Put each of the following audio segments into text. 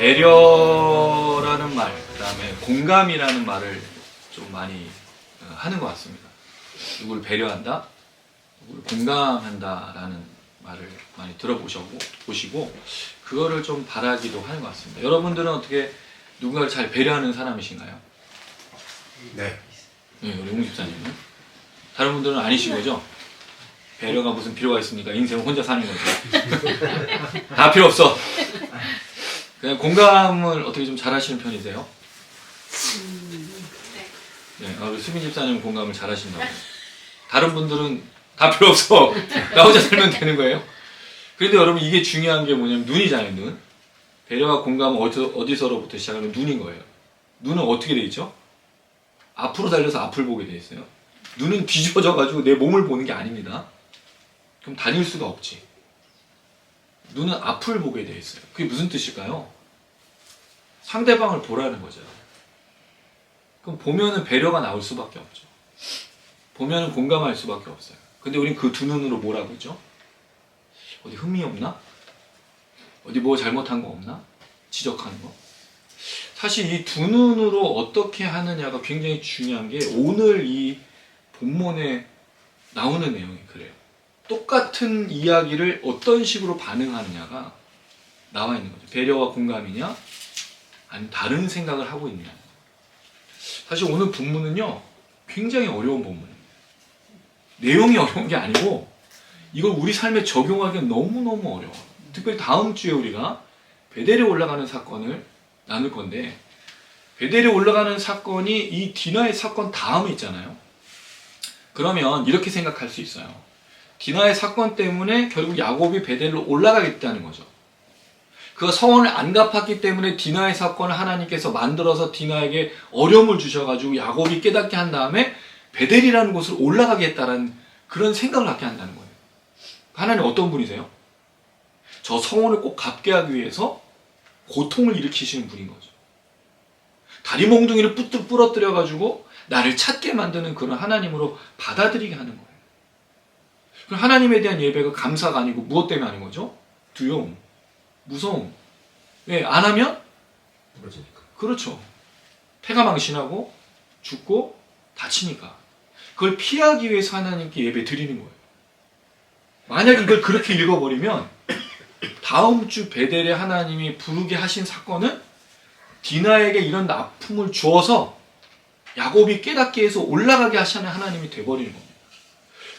배려라는 말, 그 다음에 공감이라는 말을 좀 많이 하는 것 같습니다. 누구를 배려한다, 누구를 공감한다라는 말을 많이 들어보시고 그거를 좀 바라기도 하는 것 같습니다. 여러분들은 어떻게 누군가를 잘 배려하는 사람이신가요? 네. 네, 우리 용 집사님은? 다른 분들은 아니신 거죠? 배려가 무슨 필요가 있습니까? 인생은 혼자 사는 거죠. 다 필요 없어. 그냥 공감을 어떻게 좀 잘하시는 편이세요? 네, 우리 수빈 집사님은 공감을 잘하신다고. 다른 분들은 다 필요 없어. 나 혼자 살면 되는 거예요. 그런데 여러분 이게 중요한 게 뭐냐면 눈이잖아요. 눈. 배려와 공감은 어디서로부터 시작하면 눈인 거예요. 눈은 어떻게 돼 있죠? 앞으로 달려서 앞을 보게 돼 있어요. 눈은 뒤집어져 가지고 내 몸을 보는 게 아닙니다. 그럼 다닐 수가 없지. 눈은 앞을 보게 돼 있어요. 그게 무슨 뜻일까요? 상대방을 보라는 거죠. 그럼 보면은 배려가 나올 수밖에 없죠. 보면은 공감할 수밖에 없어요. 근데 우린 그 두 눈으로 뭐라고 했죠? 어디 흠이 없나? 어디 뭐 잘못한 거 없나? 지적하는 거. 사실 이 두 눈으로 어떻게 하느냐가 굉장히 중요한 게 오늘 이 본문에 나오는 내용이 그래요. 똑같은 이야기를 어떤 식으로 반응하느냐가 나와 있는 거죠. 배려와 공감이냐? 아니면 다른 생각을 하고 있느냐. 사실 오늘 본문은요, 굉장히 어려운 본문입니다. 내용이 어려운 게 아니고 이걸 우리 삶에 적용하기는 너무너무 어려워요. 특별히 다음 주에 우리가 베델에 올라가는 사건을 나눌 건데, 베델에 올라가는 사건이 이 디나의 사건 다음에 있잖아요. 그러면 이렇게 생각할 수 있어요. 디나의 사건 때문에 결국 야곱이 베델로 올라가겠다는 거죠. 그가 서원을 안 갚았기 때문에 디나의 사건을 하나님께서 만들어서 디나에게 어려움을 주셔가지고 야곱이 깨닫게 한 다음에 베델이라는 곳을 올라가겠다라는 그런 생각을 갖게 한다는 거예요. 하나님 어떤 분이세요? 저 서원을 꼭 갚게 하기 위해서 고통을 일으키시는 분인 거죠. 다리 몽둥이를 뿌뚝 부러뜨려가지고 나를 찾게 만드는 그런 하나님으로 받아들이게 하는 거예요. 그럼 하나님에 대한 예배가 감사가 아니고 무엇 때문에 하는 거죠? 두려움, 무서움. 왜? 안 하면? 부러지니까. 그렇죠. 패가 망신하고 죽고 다치니까. 그걸 피하기 위해서 하나님께 예배 드리는 거예요. 만약 이걸 그렇게 읽어버리면 다음 주 베델에 하나님이 부르게 하신 사건은 디나에게 이런 아픔을 주어서 야곱이 깨닫게 해서 올라가게 하시는 하나님이 돼버리는 겁니다.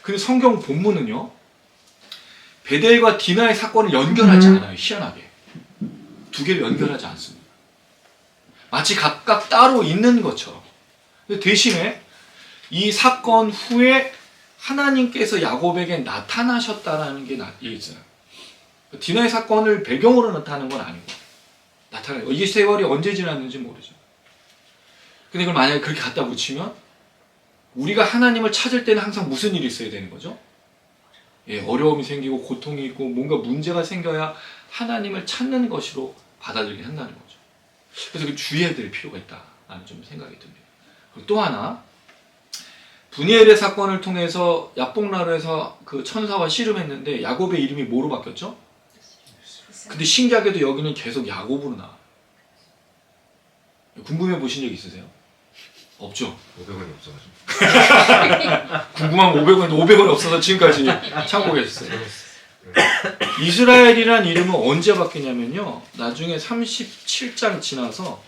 근데 성경 본문은요, 베델과 디나의 사건을 연결하지 않아요. 희한하게. 두 개를 연결하지 않습니다. 마치 각각 따로 있는 것처럼. 근데 대신에 이 사건 후에 하나님께서 야곱에게 나타나셨다라는 게 있어요. 디나의 사건을 배경으로 나타나는 건 아니고 나타나요. 이게 세월이 언제 지났는지 모르죠. 근데 이걸 만약에 그렇게 갖다 붙이면 우리가 하나님을 찾을 때는 항상 무슨 일이 있어야 되는 거죠? 예, 어려움이 생기고 고통이 있고 뭔가 문제가 생겨야 하나님을 찾는 것으로 받아들이게 한다는 거죠. 그래서 그 주의해야 될 필요가 있다라는 좀 생각이 듭니다. 그리고 또 하나, 분이엘의 사건을 통해서 야복나루에서 그 천사와 씨름했는데 야곱의 이름이 뭐로 바뀌었죠? 근데 신기하게도 여기는 계속 야곱으로 나와요. 궁금해 보신 적 있으세요? 없죠? 500원이 없어가지고. 궁금한 500원이 없어서 지금까지 참고 계셨어요. 이스라엘이란 이름은 언제 바뀌냐면요, 나중에 37장 지나서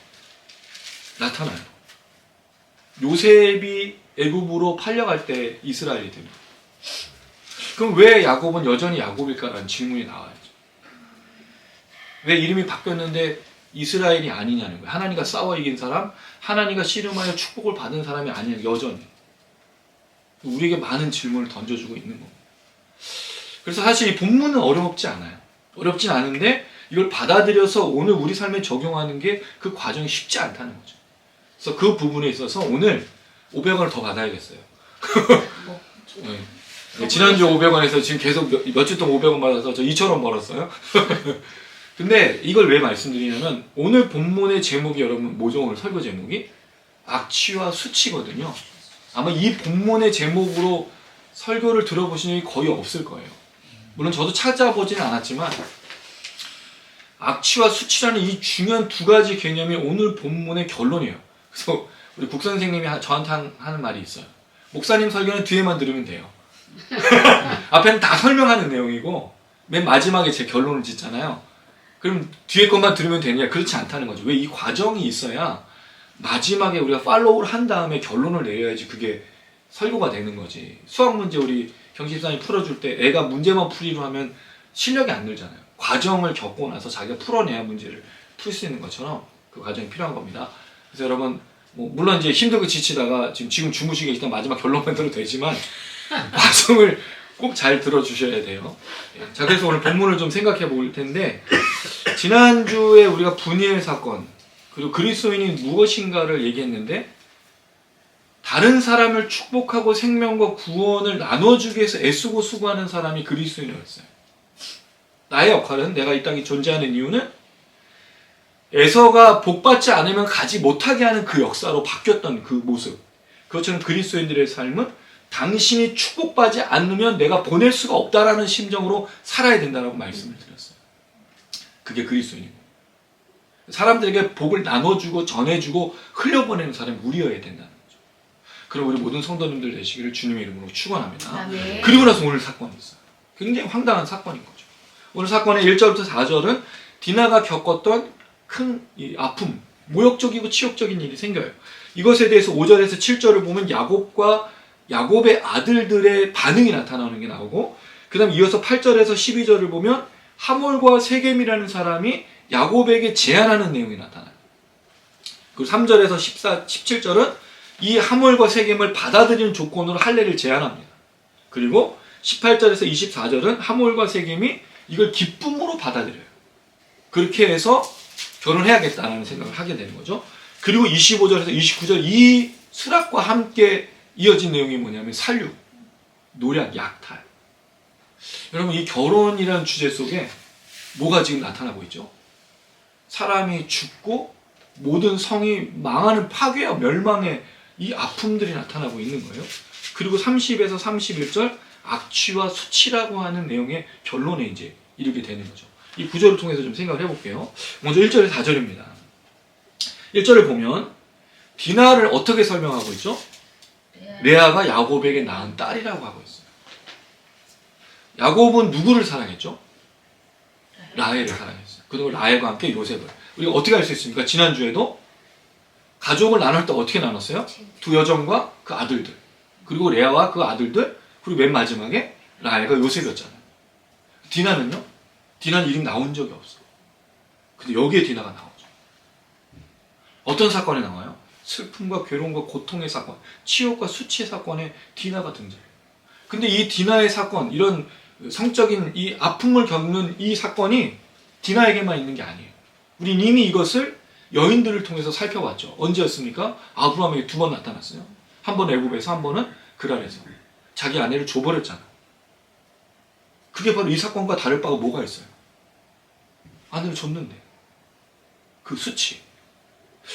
나타나요. 요셉이 애굽으로 팔려갈 때 이스라엘이 됩니다. 그럼 왜 야곱은 여전히 야곱일까라는 질문이 나와야죠. 왜 이름이 바뀌었는데 이스라엘이 아니냐는 거예요. 하나님과 싸워 이긴 사람, 하나님과 씨름하여 축복을 받은 사람이 아니냐, 여전히. 우리에게 많은 질문을 던져주고 있는 겁니다. 그래서 사실 이 본문은 어렵지 않아요. 어렵진 않은데 이걸 받아들여서 오늘 우리 삶에 적용하는 게 그 과정이 쉽지 않다는 거죠. 그래서 그 부분에 있어서 오늘 500원을 더 받아야겠어요. 네. 지난주 500원에서 지금 계속 몇 주 동안 500원 받아서 저 2,000원 벌었어요. 근데 이걸 왜 말씀드리냐면 오늘 본문의 제목이 여러분 뭐죠? 오늘 설교 제목이? 악취와 수치거든요. 아마 이 본문의 제목으로 설교를 들어보신 적이 거의 없을 거예요. 물론 저도 찾아보지는 않았지만 악취와 수치라는 이 중요한 두 가지 개념이 오늘 본문의 결론이에요. 그래서 우리 국 선생님이 저한테 하는 말이 있어요. 목사님 설교는 뒤에만 들으면 돼요. 앞에는 다 설명하는 내용이고 맨 마지막에 제 결론을 짓잖아요. 그럼 뒤에 것만 들으면 되냐? 그렇지 않다는 거죠. 왜 이 과정이 있어야 마지막에 우리가 팔로우를 한 다음에 결론을 내려야지 그게 설교가 되는 거지. 수학 문제 우리 경식사님 풀어줄 때 애가 문제만 풀이로 하면 실력이 안 늘잖아요. 과정을 겪고 나서 자기가 풀어내야 문제를 풀 수 있는 것처럼 그 과정이 필요한 겁니다. 그래서 여러분 물론 이제 힘들고 지치다가 지금 주무시게 일단 마지막 결론만 들어도 되지만 과정을 꼭 잘 들어주셔야 돼요. 자, 그래서 오늘 본문을 좀 생각해 볼 텐데 지난주에 우리가 분이엘 사건 그리고 그리스도인이 무엇인가를 얘기했는데 다른 사람을 축복하고 생명과 구원을 나눠주기 위해서 애쓰고 수고하는 사람이 그리스도인이었어요. 나의 역할은 내가 이 땅에 존재하는 이유는 에서가 복받지 않으면 가지 못하게 하는 그 역사로 바뀌었던 그 모습. 그것처럼 그리스도인들의 삶은 당신이 축복받지 않으면 내가 보낼 수가 없다라는 심정으로 살아야 된다고 말씀을 드렸어요. 그게 그리스도인이고 사람들에게 복을 나눠주고 전해주고 흘려보내는 사람이 우리여야 된다는 거죠. 그럼 우리 모든 성도님들 되시기를 주님의 이름으로 축원합니다. 아멘. 그리고 나서 오늘 사건이 있어요. 굉장히 황당한 사건인 거죠. 오늘 사건의 1절부터 4절은 디나가 겪었던 큰 이 아픔, 모욕적이고 치욕적인 일이 생겨요. 이것에 대해서 5절에서 7절을 보면 야곱의 아들들의 반응이 나타나는 게 나오고 그 다음 이어서 8절에서 12절을 보면 하몰과 세겜이라는 사람이 야곱에게 제안하는 내용이 나타나요. 그리고 3절에서 17절은 이 하몰과 세겜을 받아들이는 조건으로 할례를 제안합니다. 그리고 18절에서 24절은 하몰과 세겜이 이걸 기쁨으로 받아들여요. 그렇게 해서 결혼해야겠다는 생각을 하게 되는 거죠. 그리고 25절에서 29절 이 수락과 함께 이어진 내용이 뭐냐면 살육, 노략, 약탈. 여러분 이 결혼이라는 주제 속에 뭐가 지금 나타나고 있죠? 사람이 죽고 모든 성이 망하는 파괴와 멸망의 이 아픔들이 나타나고 있는 거예요. 그리고 30에서 31절 악취와 수치라고 하는 내용의 결론에 이제 이르게 되는 거죠. 이 구절을 통해서 좀 생각을 해볼게요. 먼저 1절에서 4절입니다. 1절을 보면 디나를 어떻게 설명하고 있죠? 레아가 야곱에게 낳은 딸이라고 하고 있어요. 야곱은 누구를 사랑했죠? 라헬을 사랑했어요. 그리고 라헬과 함께 요셉을. 우리가 어떻게 알 수 있습니까? 지난주에도 가족을 나눌 때 어떻게 나눴어요? 두 여종과 그 아들들. 그리고 레아와 그 아들들. 그리고 맨 마지막에 라헬과 요셉이었잖아요. 디나는요? 디나는 이름 나온 적이 없어요. 근데 여기에 디나가 나오죠. 어떤 사건에 나와요? 슬픔과 괴로움과 고통의 사건, 치욕과 수치의 사건에 디나가 등장해요. 근데 이 디나의 사건, 이런 성적인 이 아픔을 겪는 이 사건이 디나에게만 있는 게 아니에요. 우린 이미 이것을 여인들을 통해서 살펴봤죠. 언제였습니까? 아브라함에게 2번 나타났어요. 한 번 애굽에서, 한 번은 그랄에서. 자기 아내를 줘버렸잖아. 그게 바로 이 사건과 다를 바가 뭐가 있어요? 아내를 줬는데. 그 수치.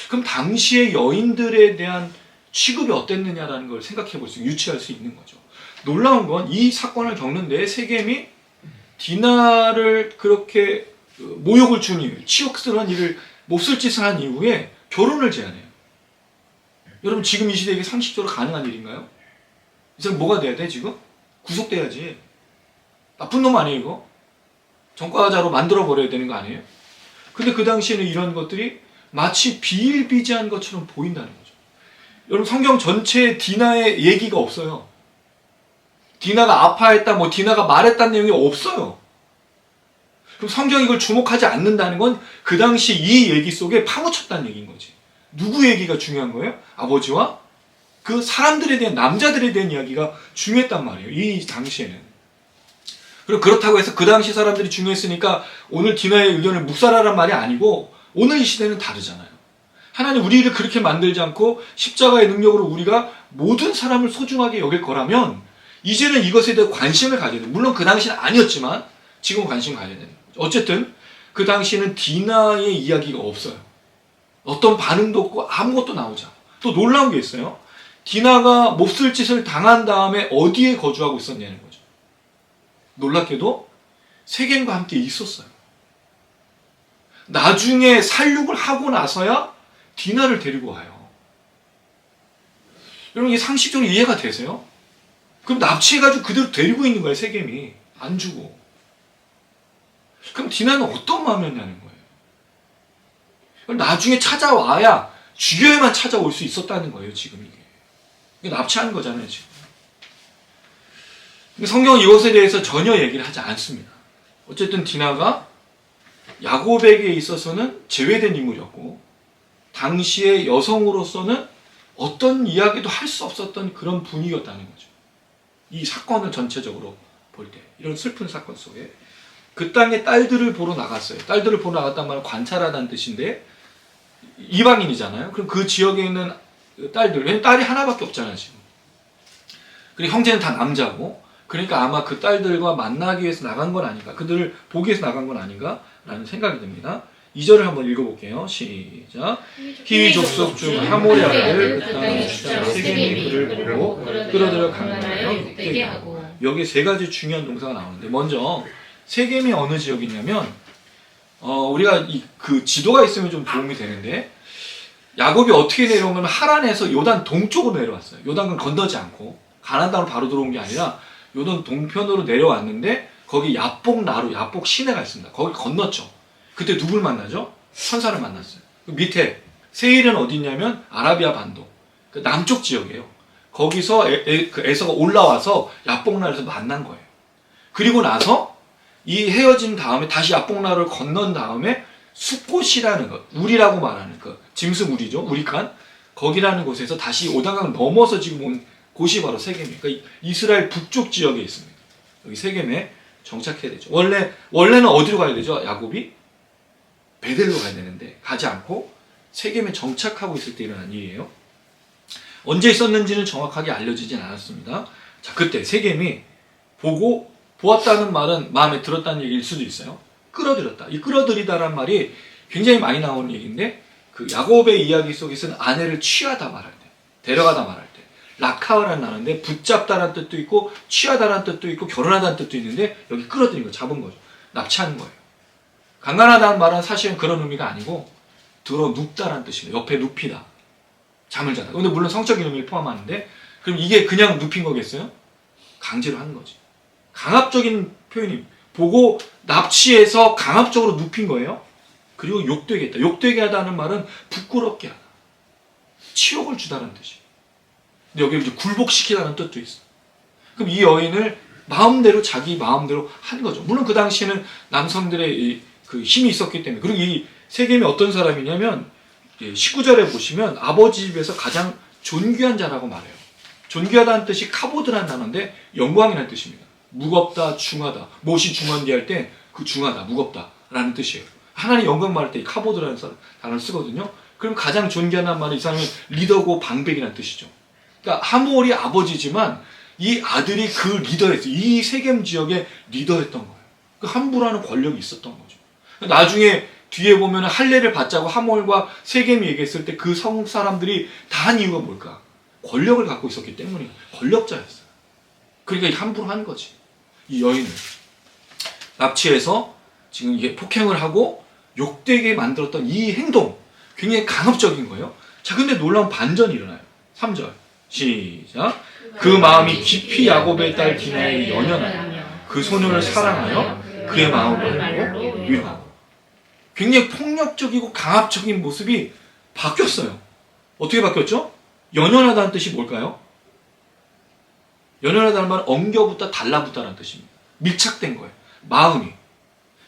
그럼 당시의 여인들에 대한 취급이 어땠느냐라는 걸 생각해 볼 수, 유추할 수 있는 거죠. 놀라운 건 이 사건을 겪는데 세겜이 디나를 그렇게 모욕을 준 이유, 치욕스러운 일을 몹쓸 짓을 한 이후에 결혼을 제안해요. 여러분 지금 이 시대에 이게 상식적으로 가능한 일인가요? 이 사람 뭐가 돼야 돼 지금? 구속돼야지. 나쁜 놈 아니에요 이거? 전과자로 만들어버려야 되는 거 아니에요? 근데 그 당시에는 이런 것들이 마치 비일비재한 것처럼 보인다는 거죠. 여러분 성경 전체에 디나의 얘기가 없어요. 디나가 아파했다, 디나가 말했다는 내용이 없어요. 그럼 성경이 이걸 주목하지 않는다는 건 그 당시 이 얘기 속에 파묻혔다는 얘기인 거지. 누구 얘기가 중요한 거예요? 아버지와 그 사람들에 대한, 남자들에 대한 이야기가 중요했단 말이에요. 이 당시에는. 그리고 그렇다고 해서 그 당시 사람들이 중요했으니까 오늘 디나의 의견을 묵살하란 말이 아니고 오늘 이 시대는 다르잖아요. 하나님 우리를 그렇게 만들지 않고 십자가의 능력으로 우리가 모든 사람을 소중하게 여길 거라면 이제는 이것에 대해 관심을 가져야 돼요. 물론 그 당시는 아니었지만 지금은 관심을 가져야 되는 거죠. 어쨌든 그 당시에는 디나의 이야기가 없어요. 어떤 반응도 없고 아무것도 나오지 않고. 또 놀라운 게 있어요. 디나가 몹쓸 짓을 당한 다음에 어디에 거주하고 있었냐는 거죠. 놀랍게도 세겜과 함께 있었어요. 나중에 살육을 하고 나서야 디나를 데리고 와요. 여러분 이게 상식적으로 이해가 되세요? 그럼 납치해가지고 그대로 데리고 있는 거예요, 세겜이. 안 주고. 그럼 디나는 어떤 마음이었냐는 거예요. 나중에 찾아와야 죽여야만 찾아올 수 있었다는 거예요, 지금 이게. 이게 납치하는 거잖아요, 지금. 성경은 이것에 대해서 전혀 얘기를 하지 않습니다. 어쨌든 디나가 야곱에게 있어서는 제외된 인물이었고 당시의 여성으로서는 어떤 이야기도 할 수 없었던 그런 분위기였다는 거죠. 이 사건을 전체적으로 볼 때 이런 슬픈 사건 속에 그 땅에 딸들을 보러 나갔어요. 딸들을 보러 나갔단 말은 관찰하다는 뜻인데 이방인이잖아요. 그럼 그 지역에 있는 딸들, 왜냐면 딸이 하나밖에 없잖아요 지금. 그리고 형제는 다 남자고 그러니까 아마 그 딸들과 만나기 위해서 나간 건 아닌가, 그들을 보기 위해서 나간 건 아닌가라는 생각이 듭니다. 2절을 한번 읽어볼게요. 시작. 히위 족속 중 하몰의 아들 그 땅의 주장 세겜이 그를 보고 끌어들여 강간하여 욕되게 하고. 여기 세 가지 중요한 동사가 나오는데 먼저 세겜이 어느 지역이냐면 우리가 그 지도가 있으면 좀 도움이 되는데 야곱이 어떻게 내려오면 하란에서 요단 동쪽으로 내려왔어요. 요단강 건너지 않고 가나안 땅으로 바로 들어온 게 아니라 요단 동편으로 내려왔는데 거기 야복 나루, 야복 시내가 있습니다. 거기 건넜죠. 그때 누굴 만나죠? 천사를 만났어요. 그 밑에 세일은 어디 있냐면 아라비아 반도 그 남쪽 지역이에요. 거기서 그 에서가 올라와서 야복나루에서 만난 거예요. 그리고 나서 이 헤어진 다음에 다시 야복나루를 건넌 다음에 숫곳이라는 것, 우리라고 말하는 그 짐승 우리죠, 우리칸 거기라는 곳에서 다시 오단강을 넘어서 지금 온 곳이 바로 세겜이에요. 그러니까 이스라엘 북쪽 지역에 있습니다. 여기 세겜에 정착해야 되죠. 원래는 어디로 가야 되죠? 야곱이 베델로 가야 되는데 가지 않고 세겜에 정착하고 있을 때 일어난 일이에요. 언제 있었는지는 정확하게 알려지진 않았습니다. 자, 그때 세겜이 보았다는 말은 마음에 들었다는 얘기일 수도 있어요. 끌어들였다. 이 끌어들이다란 말이 굉장히 많이 나오는 얘기인데 그 야곱의 이야기 속에서는 아내를 취하다 말할 때, 데려가다 말할 때 라카와라는 단어인데 붙잡다라는 뜻도 있고 취하다라는 뜻도 있고 결혼하다는 뜻도 있는데 여기 끌어들인 거, 잡은 거죠. 납치하는 거예요. 강간하다는 말은 사실은 그런 의미가 아니고 들어 눕다라는 뜻입니다. 옆에 눕히다. 잠을 자다. 근데 물론 성적인 의미를 포함하는데 그럼 이게 그냥 눕힌 거겠어요? 강제로 하는 거지. 강압적인 표현이 보고 납치해서 강압적으로 눕힌 거예요. 그리고 욕되게 했다. 욕되게 하다는 말은 부끄럽게 하다. 치욕을 주다는 뜻이에요. 근데 여기 이제 굴복시키다는 뜻도 있어. 그럼 이 여인을 마음대로 자기 마음대로 한 거죠. 물론 그 당시에는 남성들의 그 힘이 있었기 때문에. 그리고 이 세겜이 어떤 사람이냐면 19절에 보시면 아버지 집에서 가장 존귀한 자라고 말해요. 존귀하다는 뜻이 카보드라는 단어인데 영광이라는 뜻입니다. 무겁다, 중하다. 무엇이 중한디 할 때 그 중하다, 무겁다라는 뜻이에요. 하나님 영광 말할 때 이 카보드라는 단어를 쓰거든요. 그럼 가장 존귀한 말은 이 사람은 리더고 방백이라는 뜻이죠. 그러니까 하몰이 아버지지만 이 아들이 그 리더였어요. 이 세겜 지역의 리더였던 거예요. 그 함부로 하는 권력이 있었던 거죠. 나중에 뒤에 보면 할례를 받자고 하몰과 세겜이 얘기했을 때 그 성 사람들이 다 한 이유가 뭘까? 권력을 갖고 있었기 때문에 권력자였어요. 그러니까 함부로 한 거지. 이 여인을 납치해서 지금 이게 폭행을 하고 욕되게 만들었던 이 행동 굉장히 강압적인 거예요. 자, 근데 놀라운 반전이 일어나요. 3절 시작. 그 마음이 깊이 야곱의 딸 디나에 연연하여 그 소녀를 사랑하여 그의 마음을 위로하고. 굉장히 폭력적이고 강압적인 모습이 바뀌었어요. 어떻게 바뀌었죠? 연연하다는 뜻이 뭘까요? 연연하다는 말은 엉겨붙다, 달라붙다라는 뜻입니다. 밀착된 거예요. 마음이.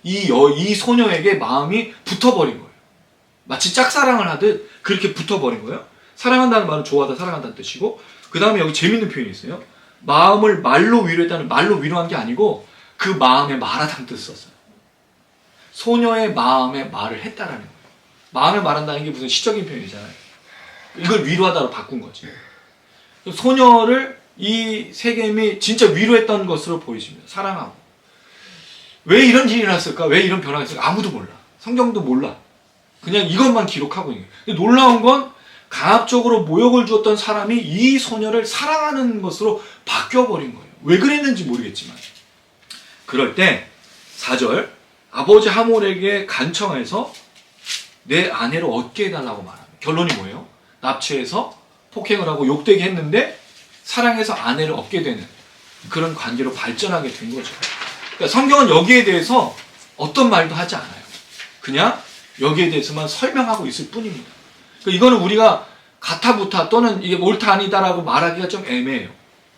이 소녀에게 마음이 붙어버린 거예요. 마치 짝사랑을 하듯 그렇게 붙어버린 거예요. 사랑한다는 말은 좋아하다, 사랑한다는 뜻이고, 그 다음에 여기 재밌는 표현이 있어요. 마음을 말로 위로했다는, 말로 위로한 게 아니고 그 마음에 말하다는 뜻을 썼어요. 소녀의 마음에 말을 했다라는 거예요. 마음에 말한다는 게 무슨 시적인 표현이잖아요. 이걸 위로하다로 바꾼 거지. 소녀를 이 세겜이 진짜 위로했던 것으로 보여집니다. 사랑하고. 왜 이런 일이 났을까? 왜 이런 변화가 있을까? 아무도 몰라. 성경도 몰라. 그냥 이것만 기록하고 있는 거예요. 근데 놀라운 건 강압적으로 모욕을 주었던 사람이 이 소녀를 사랑하는 것으로 바뀌어버린 거예요. 왜 그랬는지 모르겠지만. 그럴 때 4절 아버지 하몰에게 간청해서 내 아내를 얻게 해달라고 말합니다. 결론이 뭐예요? 납치해서 폭행을 하고 욕되게 했는데 사랑해서 아내를 얻게 되는 그런 관계로 발전하게 된 거죠. 그러니까 성경은 여기에 대해서 어떤 말도 하지 않아요. 그냥 여기에 대해서만 설명하고 있을 뿐입니다. 그러니까 이거는 우리가 가타부타 또는 이게 옳다 아니다라고 말하기가 좀 애매해요.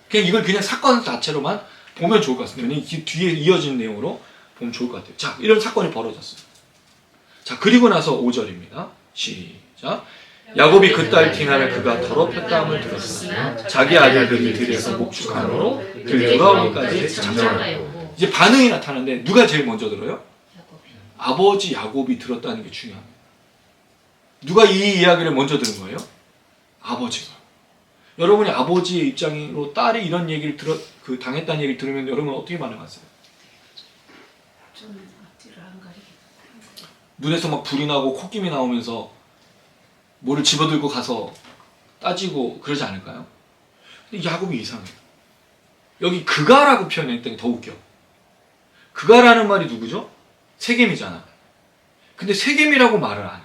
그냥 이걸 그냥 사건 자체로만 보면 좋을 것 같습니다. 왜냐면 뒤에 이어지는 내용으로 보면 좋을 것 같아요. 자, 이런 사건이 벌어졌어요. 자, 그리고 나서 5절입니다. 시작. 야곱이 그딸 디나를 그가 더럽혔다함을 들었으나 자기 아들들이 들에서 목축함으로 그 돌아오기까지 잠잠하였고. 이제 반응이 나타나는데 누가 제일 먼저 들어요? 아버지 야곱이 들었다는 게 중요합니다. 누가 이 이야기를 먼저 들은 거예요? 아버지가. 여러분이 아버지의 입장으로 딸이 이런 얘기를 당했다는 얘기를 들으면 여러분 어떻게 반응하세요? 좀 앞뒤를 안 가리게. 눈에서 막 불이 나고 콧김이 나오면서 뭐를 집어들고 가서 따지고 그러지 않을까요? 근데 야곱이 이상해요. 여기 그가라고 표현했더니 더 웃겨. 그가라는 말이 누구죠? 세겜이잖아. 근데 세겜이라고 말을 안 해.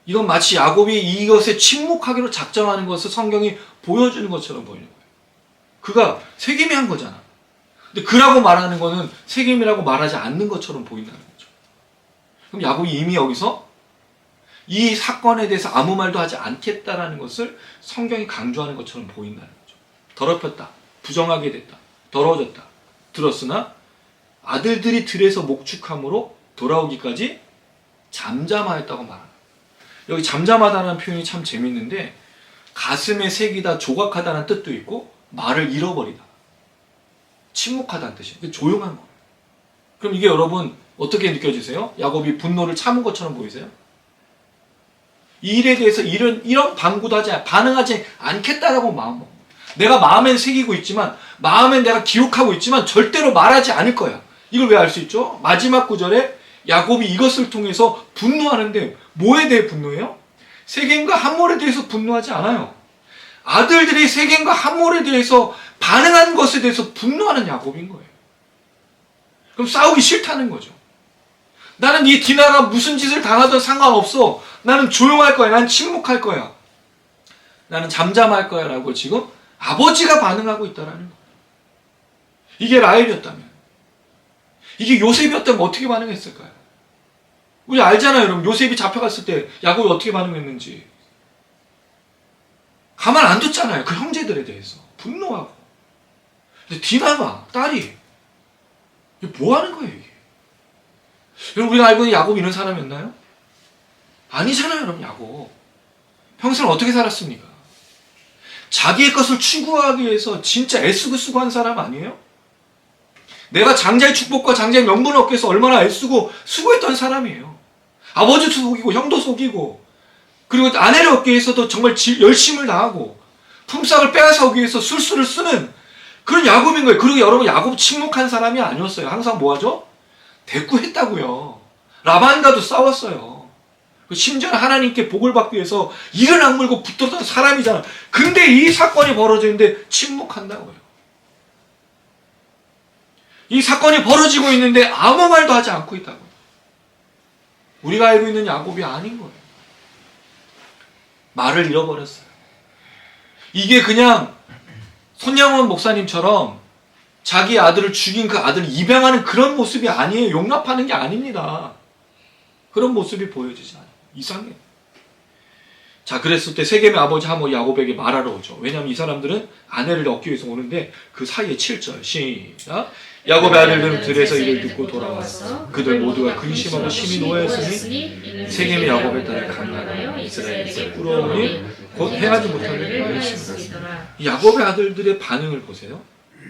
이건 마치 야곱이 이것에 침묵하기로 작정하는 것을 성경이 보여주는 것처럼 보이는 거예요. 그가 세겜이 한 거잖아. 근데 그라고 말하는 거는 세겜이라고 말하지 않는 것처럼 보인다는 거죠. 그럼 야곱이 이미 여기서 이 사건에 대해서 아무 말도 하지 않겠다라는 것을 성경이 강조하는 것처럼 보인다는 거죠. 더럽혔다. 부정하게 됐다. 더러워졌다. 들었으나 아들들이 들에서 목축함으로 돌아오기까지 잠잠하였다고 말합니다. 여기 잠잠하다는 표현이 참 재밌는데 가슴에 새기다, 조각하다는 뜻도 있고 말을 잃어버리다. 침묵하다는 뜻이에요. 조용한 거예요. 그럼 이게 여러분 어떻게 느껴지세요? 야곱이 분노를 참은 것처럼 보이세요? 이 일에 대해서 이런 방구도 반응하지 않겠다라고 마음 먹어요. 내가 마음엔 새기고 있지만 마음엔 내가 기록하고 있지만 절대로 말하지 않을 거야. 이걸 왜 알 수 있죠? 마지막 구절에 야곱이 이것을 통해서 분노하는데 뭐에 대해 분노해요? 세겜과 함몰에 대해서 분노하지 않아요. 아들들이 세겜과 함몰에 대해서 반응한 것에 대해서 분노하는 야곱인 거예요. 그럼 싸우기 싫다는 거죠. 나는 이 디나가 무슨 짓을 당하든 상관없어. 나는 조용할 거야. 나는 침묵할 거야. 나는 잠잠할 거야. 라고 지금 아버지가 반응하고 있다는 거예요. 이게 라헬이었다면, 이게 요셉이었다면 어떻게 반응했을까요? 우리 알잖아요, 여러분. 요셉이 잡혀갔을 때 야곱이 어떻게 반응했는지. 가만 안 뒀잖아요. 그 형제들에 대해서. 분노하고. 근데 디나가, 딸이, 이게 뭐 하는 거예요, 이게? 여러분, 우리가 알고 있는 야곱이 이런 사람이었나요? 아니잖아요, 여러분, 야곱. 평생 어떻게 살았습니까? 자기의 것을 추구하기 위해서 진짜 애쓰고 쓰고 한 사람 아니에요? 내가 장자의 축복과 장자의 명분을 얻기 위해서 얼마나 애쓰고 수고했던 사람이에요. 아버지도 속이고 형도 속이고 그리고 아내를 얻기 위해서도 정말 열심을 다하고 품삯을 빼앗아오기 위해서 술수를 쓰는 그런 야곱인 거예요. 그리고 여러분, 야곱 침묵한 사람이 아니었어요. 항상 뭐하죠? 대꾸했다고요. 라반과도 싸웠어요. 심지어는 하나님께 복을 받기 위해서 이를 악물고 붙들었던 사람이잖아. 근데 이 사건이 벌어지는데 침묵한다고요. 이 사건이 벌어지고 있는데 아무 말도 하지 않고 있다고요. 우리가 알고 있는 야곱이 아닌 거예요. 말을 잃어버렸어요. 이게 그냥 손양원 목사님처럼 자기 아들을 죽인 그 아들을 입양하는 그런 모습이 아니에요. 용납하는 게 아닙니다. 그런 모습이 보여지지 않아요. 이상해요. 자, 그랬을 때 세겜의 아버지 하몰이 야곱에게 말하러 오죠. 왜냐하면 이 사람들은 아내를 얻기 위해서 오는데 그 사이에 7절 시작. 야곱의 아들들은 들에서 이를 듣고 돌아왔어. 그들 모두가 근심하고 심히 노하였으니 세겜이 야곱의 딸을 강간하여 이스라엘에게 꾸러오니 곧 해하지 못할 일을 했습니다. 야곱의 아들들의 반응을 보세요.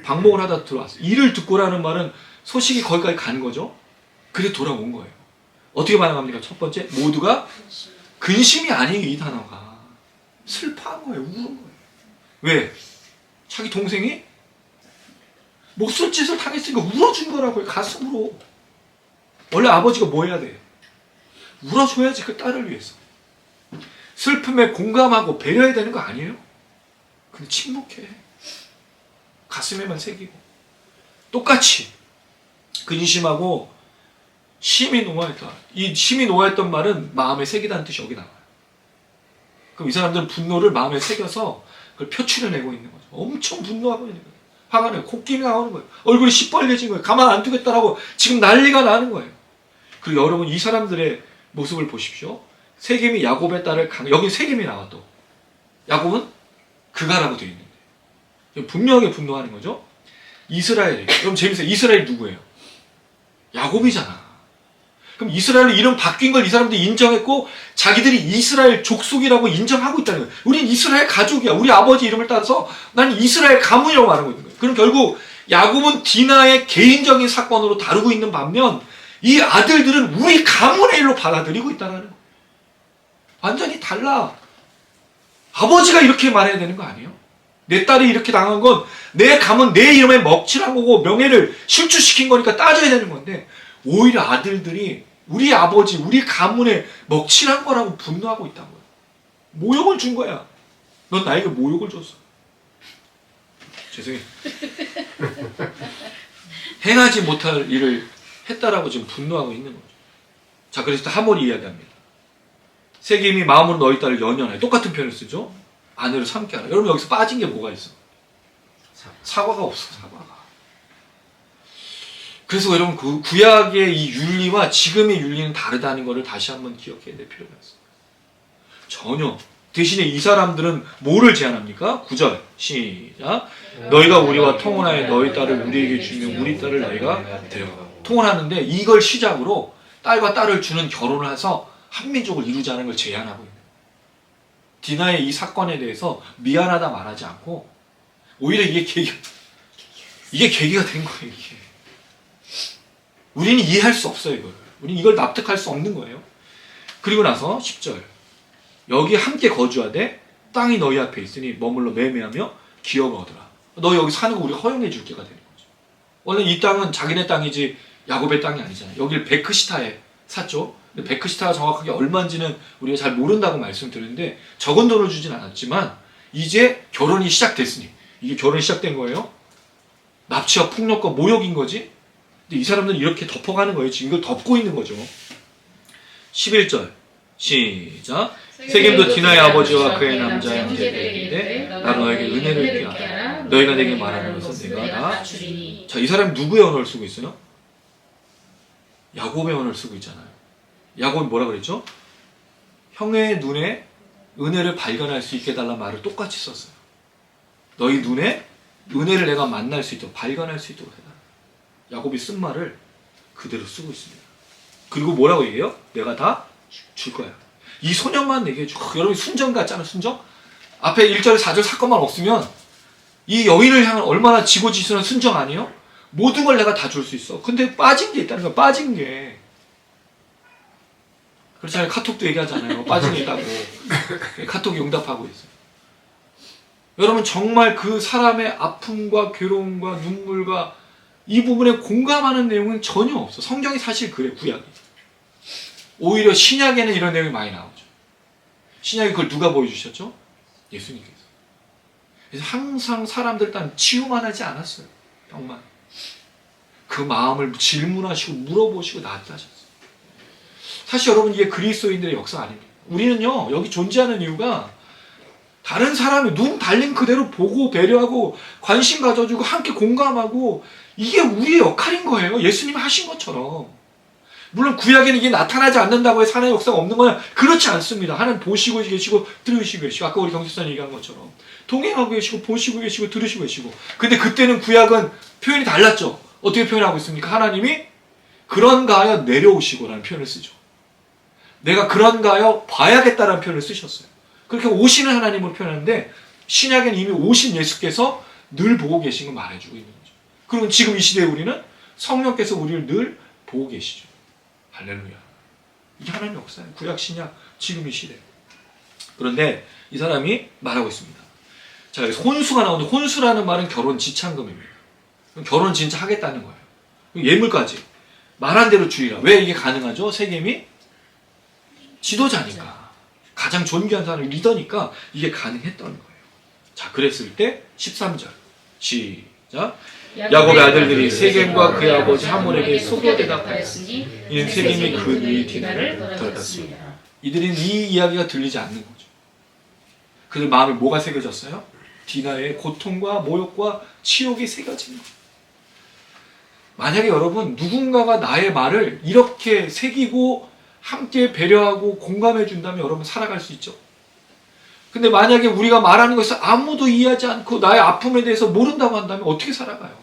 방목을 하다 들어왔어요. 이를 듣고라는 말은 소식이 거기까지 간 거죠. 그래 돌아온 거예요. 어떻게 반응합니까? 첫 번째, 모두가 근심이 아니에요. 이 단어가 슬퍼한 거예요. 우는 거예요. 왜? 자기 동생이 목술 짓을 당했으니까 울어준 거라고요. 가슴으로. 원래 아버지가 뭐 해야 돼? 울어줘야지, 그 딸을 위해서. 슬픔에 공감하고 배려해야 되는 거 아니에요? 근데 침묵해. 가슴에만 새기고. 똑같이 근심하고 심히 노하였다. 이 심히 노하였던 말은 마음에 새기다는 뜻이 여기 나와요. 그럼 이 사람들은 분노를 마음에 새겨서 그걸 표출해내고 있는 거죠. 엄청 분노하고 있는 거예요. 화가 나요. 코끼리 나오는 거예요. 얼굴이 시뻘개진 거예요. 가만 안 두겠다라고 지금 난리가 나는 거예요. 그리고 여러분 이 사람들의 모습을 보십시오. 세겜이 야곱의 딸을 여기 세겜이 나와 또. 야곱은 그가라고 되어 있는데 분명하게 분노하는 거죠. 이스라엘이. 그럼 재밌어요. 이스라엘이 누구예요? 야곱이잖아. 그럼 이스라엘로 이름 바뀐 걸 이 사람들이 인정했고 자기들이 이스라엘 족속이라고 인정하고 있다는 거예요. 우린 이스라엘 가족이야. 우리 아버지 이름을 따서 난 이스라엘 가문이라고 말하고 있는 거예요. 그럼 결국 야곱은 디나의 개인적인 사건으로 다루고 있는 반면 이 아들들은 우리 가문의 일로 받아들이고 있다는 거예요. 완전히 달라. 아버지가 이렇게 말해야 되는 거 아니에요? 내 딸이 이렇게 당한 건 내 가문, 내 이름에 먹칠한 거고 명예를 실추시킨 거니까 따져야 되는 건데 오히려 아들들이 우리 아버지, 우리 가문에 먹칠한 거라고 분노하고 있다는 거예요. 모욕을 준 거야. 넌 나에게 모욕을 줬어. 죄송해요. 행하지 못할 일을 했다라고 지금 분노하고 있는 거죠. 자, 그래서 하몰이 이야기합니다. 세겜이 마음으로 너희 딸을 연연하여. 똑같은 표현을 쓰죠. 아내를 삼게 하라. 여러분 여기서 빠진 게 뭐가 있어? 사과가 없어. 사과가. 그래서 여러분 그 구약의 이 윤리와 지금의 윤리는 다르다는 것을 다시 한번 기억해야 될 필요가 있습니다. 전혀. 대신에 이 사람들은 뭐를 제안합니까? 9절 시작. 너희가 우리와 통혼하여 너희 딸을 우리에게 주면 우리 딸을 너희가 데려가. 통혼하는데 이걸 시작으로 딸과 딸을 주는 결혼을 해서 한민족을 이루자는 걸 제안하고 있는 거예요. 디나의 이 사건에 대해서 미안하다 말하지 않고 오히려 이게 계기가 된 거예요. 이게. 우리는 이해할 수 없어요. 이걸. 우리는 이걸 납득할 수 없는 거예요. 그리고 나서 10절 여기 함께 거주하되 땅이 너희 앞에 있으니 머물러 매매하며 기업을 얻으라. 너 여기 사는 거 우리가 허용해 줄 게가 되는 거죠. 원래 이 땅은 자기네 땅이지 야곱의 땅이 아니잖아요. 여기를 베크시타에 샀죠. 근데 베크시타가 정확하게 얼마인지는 우리가 잘 모른다고 말씀드렸는데 적은 돈을 주진 않았지만 이제 결혼이 시작됐으니 이게 결혼이 시작된 거예요. 납치와 폭력과 모욕인 거지. 근데 이 사람들은 이렇게 덮어가는 거예요. 지금 이걸 덮고 있는 거죠. 11절 시작. 세겜도 디나의 아버지와 그의 남자 형제들에게 이르되 나는 너에게 은혜를 피하라. 너희가 내게 말하는 것은 내가 다 주리니. 자, 이 사람이 누구의 언어를 쓰고 있어요? 야곱의 언어를 쓰고 있잖아요. 야곱이 뭐라 그랬죠? 형의 눈에 은혜를 발견할 수 있게 해달라는 말을 똑같이 썼어요. 너희 눈에 은혜를 내가 만날 수 있도록 발견할 수 있도록 해달라. 야곱이 쓴 말을 그대로 쓰고 있습니다. 그리고 뭐라고 얘기해요? 내가 다 줄 거야. 이 소년만 얘기해 줘. 여러분 순정 같잖아. 순정? 앞에 1절 4절 사건만 없으면 이 여인을 향한 얼마나 지고지순한 순정 아니에요? 모든 걸 내가 다 줄 수 있어. 근데 빠진 게 있다는 거야. 빠진 게. 그렇잖아요. 카톡도 얘기하잖아요. 빠진 게 있다고. 카톡이 응답하고 있어요. 여러분 정말 그 사람의 아픔과 괴로움과 눈물과 이 부분에 공감하는 내용은 전혀 없어. 성경이 사실 그래. 구약이. 오히려 신약에는 이런 내용이 많이 나오죠. 신약에 그걸 누가 보여주셨죠? 예수님께서. 그래서 항상 사람들 딴 치유만 하지 않았어요. 정말. 그 마음을 질문하시고 물어보시고 나한테 하셨어요. 사실 여러분 이게 그리스도인들의 역사 아닙니다. 우리는요 여기 존재하는 이유가 다른 사람이 눈 달린 그대로 보고 배려하고 관심 가져주고 함께 공감하고 이게 우리의 역할인 거예요. 예수님이 하신 것처럼. 물론 구약에는 이게 나타나지 않는다고 해서 하나님의 역사가 없는 거냐? 그렇지 않습니다. 하나님 보시고 계시고 들으시고 계시고 아까 우리 경제사님 얘기한 것처럼 동행하고 계시고 보시고 계시고 들으시고 계시고 근데 그때는 구약은 표현이 달랐죠. 어떻게 표현하고 있습니까? 하나님이 그런가 하여 내려오시고라는 표현을 쓰죠. 내가 그런가 하여 봐야겠다라는 표현을 쓰셨어요. 그렇게 오시는 하나님으로 표현하는데 신약에는 이미 오신 예수께서 늘 보고 계신 걸 말해주고 있는 거죠. 그리고 지금 이 시대에 우리는 성령께서 우리를 늘 보고 계시죠. 할렐루야. 이게 하나님의 역사예요. 구약, 신약, 지금 이 시대. 그런데 이 사람이 말하고 있습니다. 자, 여기서 혼수가 나오는데 혼수라는 말은 결혼 지참금입니다. 결혼 진짜 하겠다는 거예요. 예물까지. 말한 대로 주의라. 왜 이게 가능하죠? 세겜이 지도자니까. 가장 존귀한 사람이 리더니까 이게 가능했던 거예요. 자, 그랬을 때 13절. 시작. 자, 야곱의 아들들이 세겜과 그의 아버지 하몰에게 속여 대답하였으니 이는 세겜이 그 누이 디나를 더럽혔습니다. 이들은 이 이야기가 들리지 않는 거죠. 그들 마음에 뭐가 새겨졌어요? 디나의 고통과 모욕과 치욕이 새겨진 거예요. 만약에 여러분 누군가가 나의 말을 이렇게 새기고 함께 배려하고 공감해 준다면 여러분 살아갈 수 있죠. 근데 만약에 우리가 말하는 것을 아무도 이해하지 않고 나의 아픔에 대해서 모른다고 한다면 어떻게 살아가요?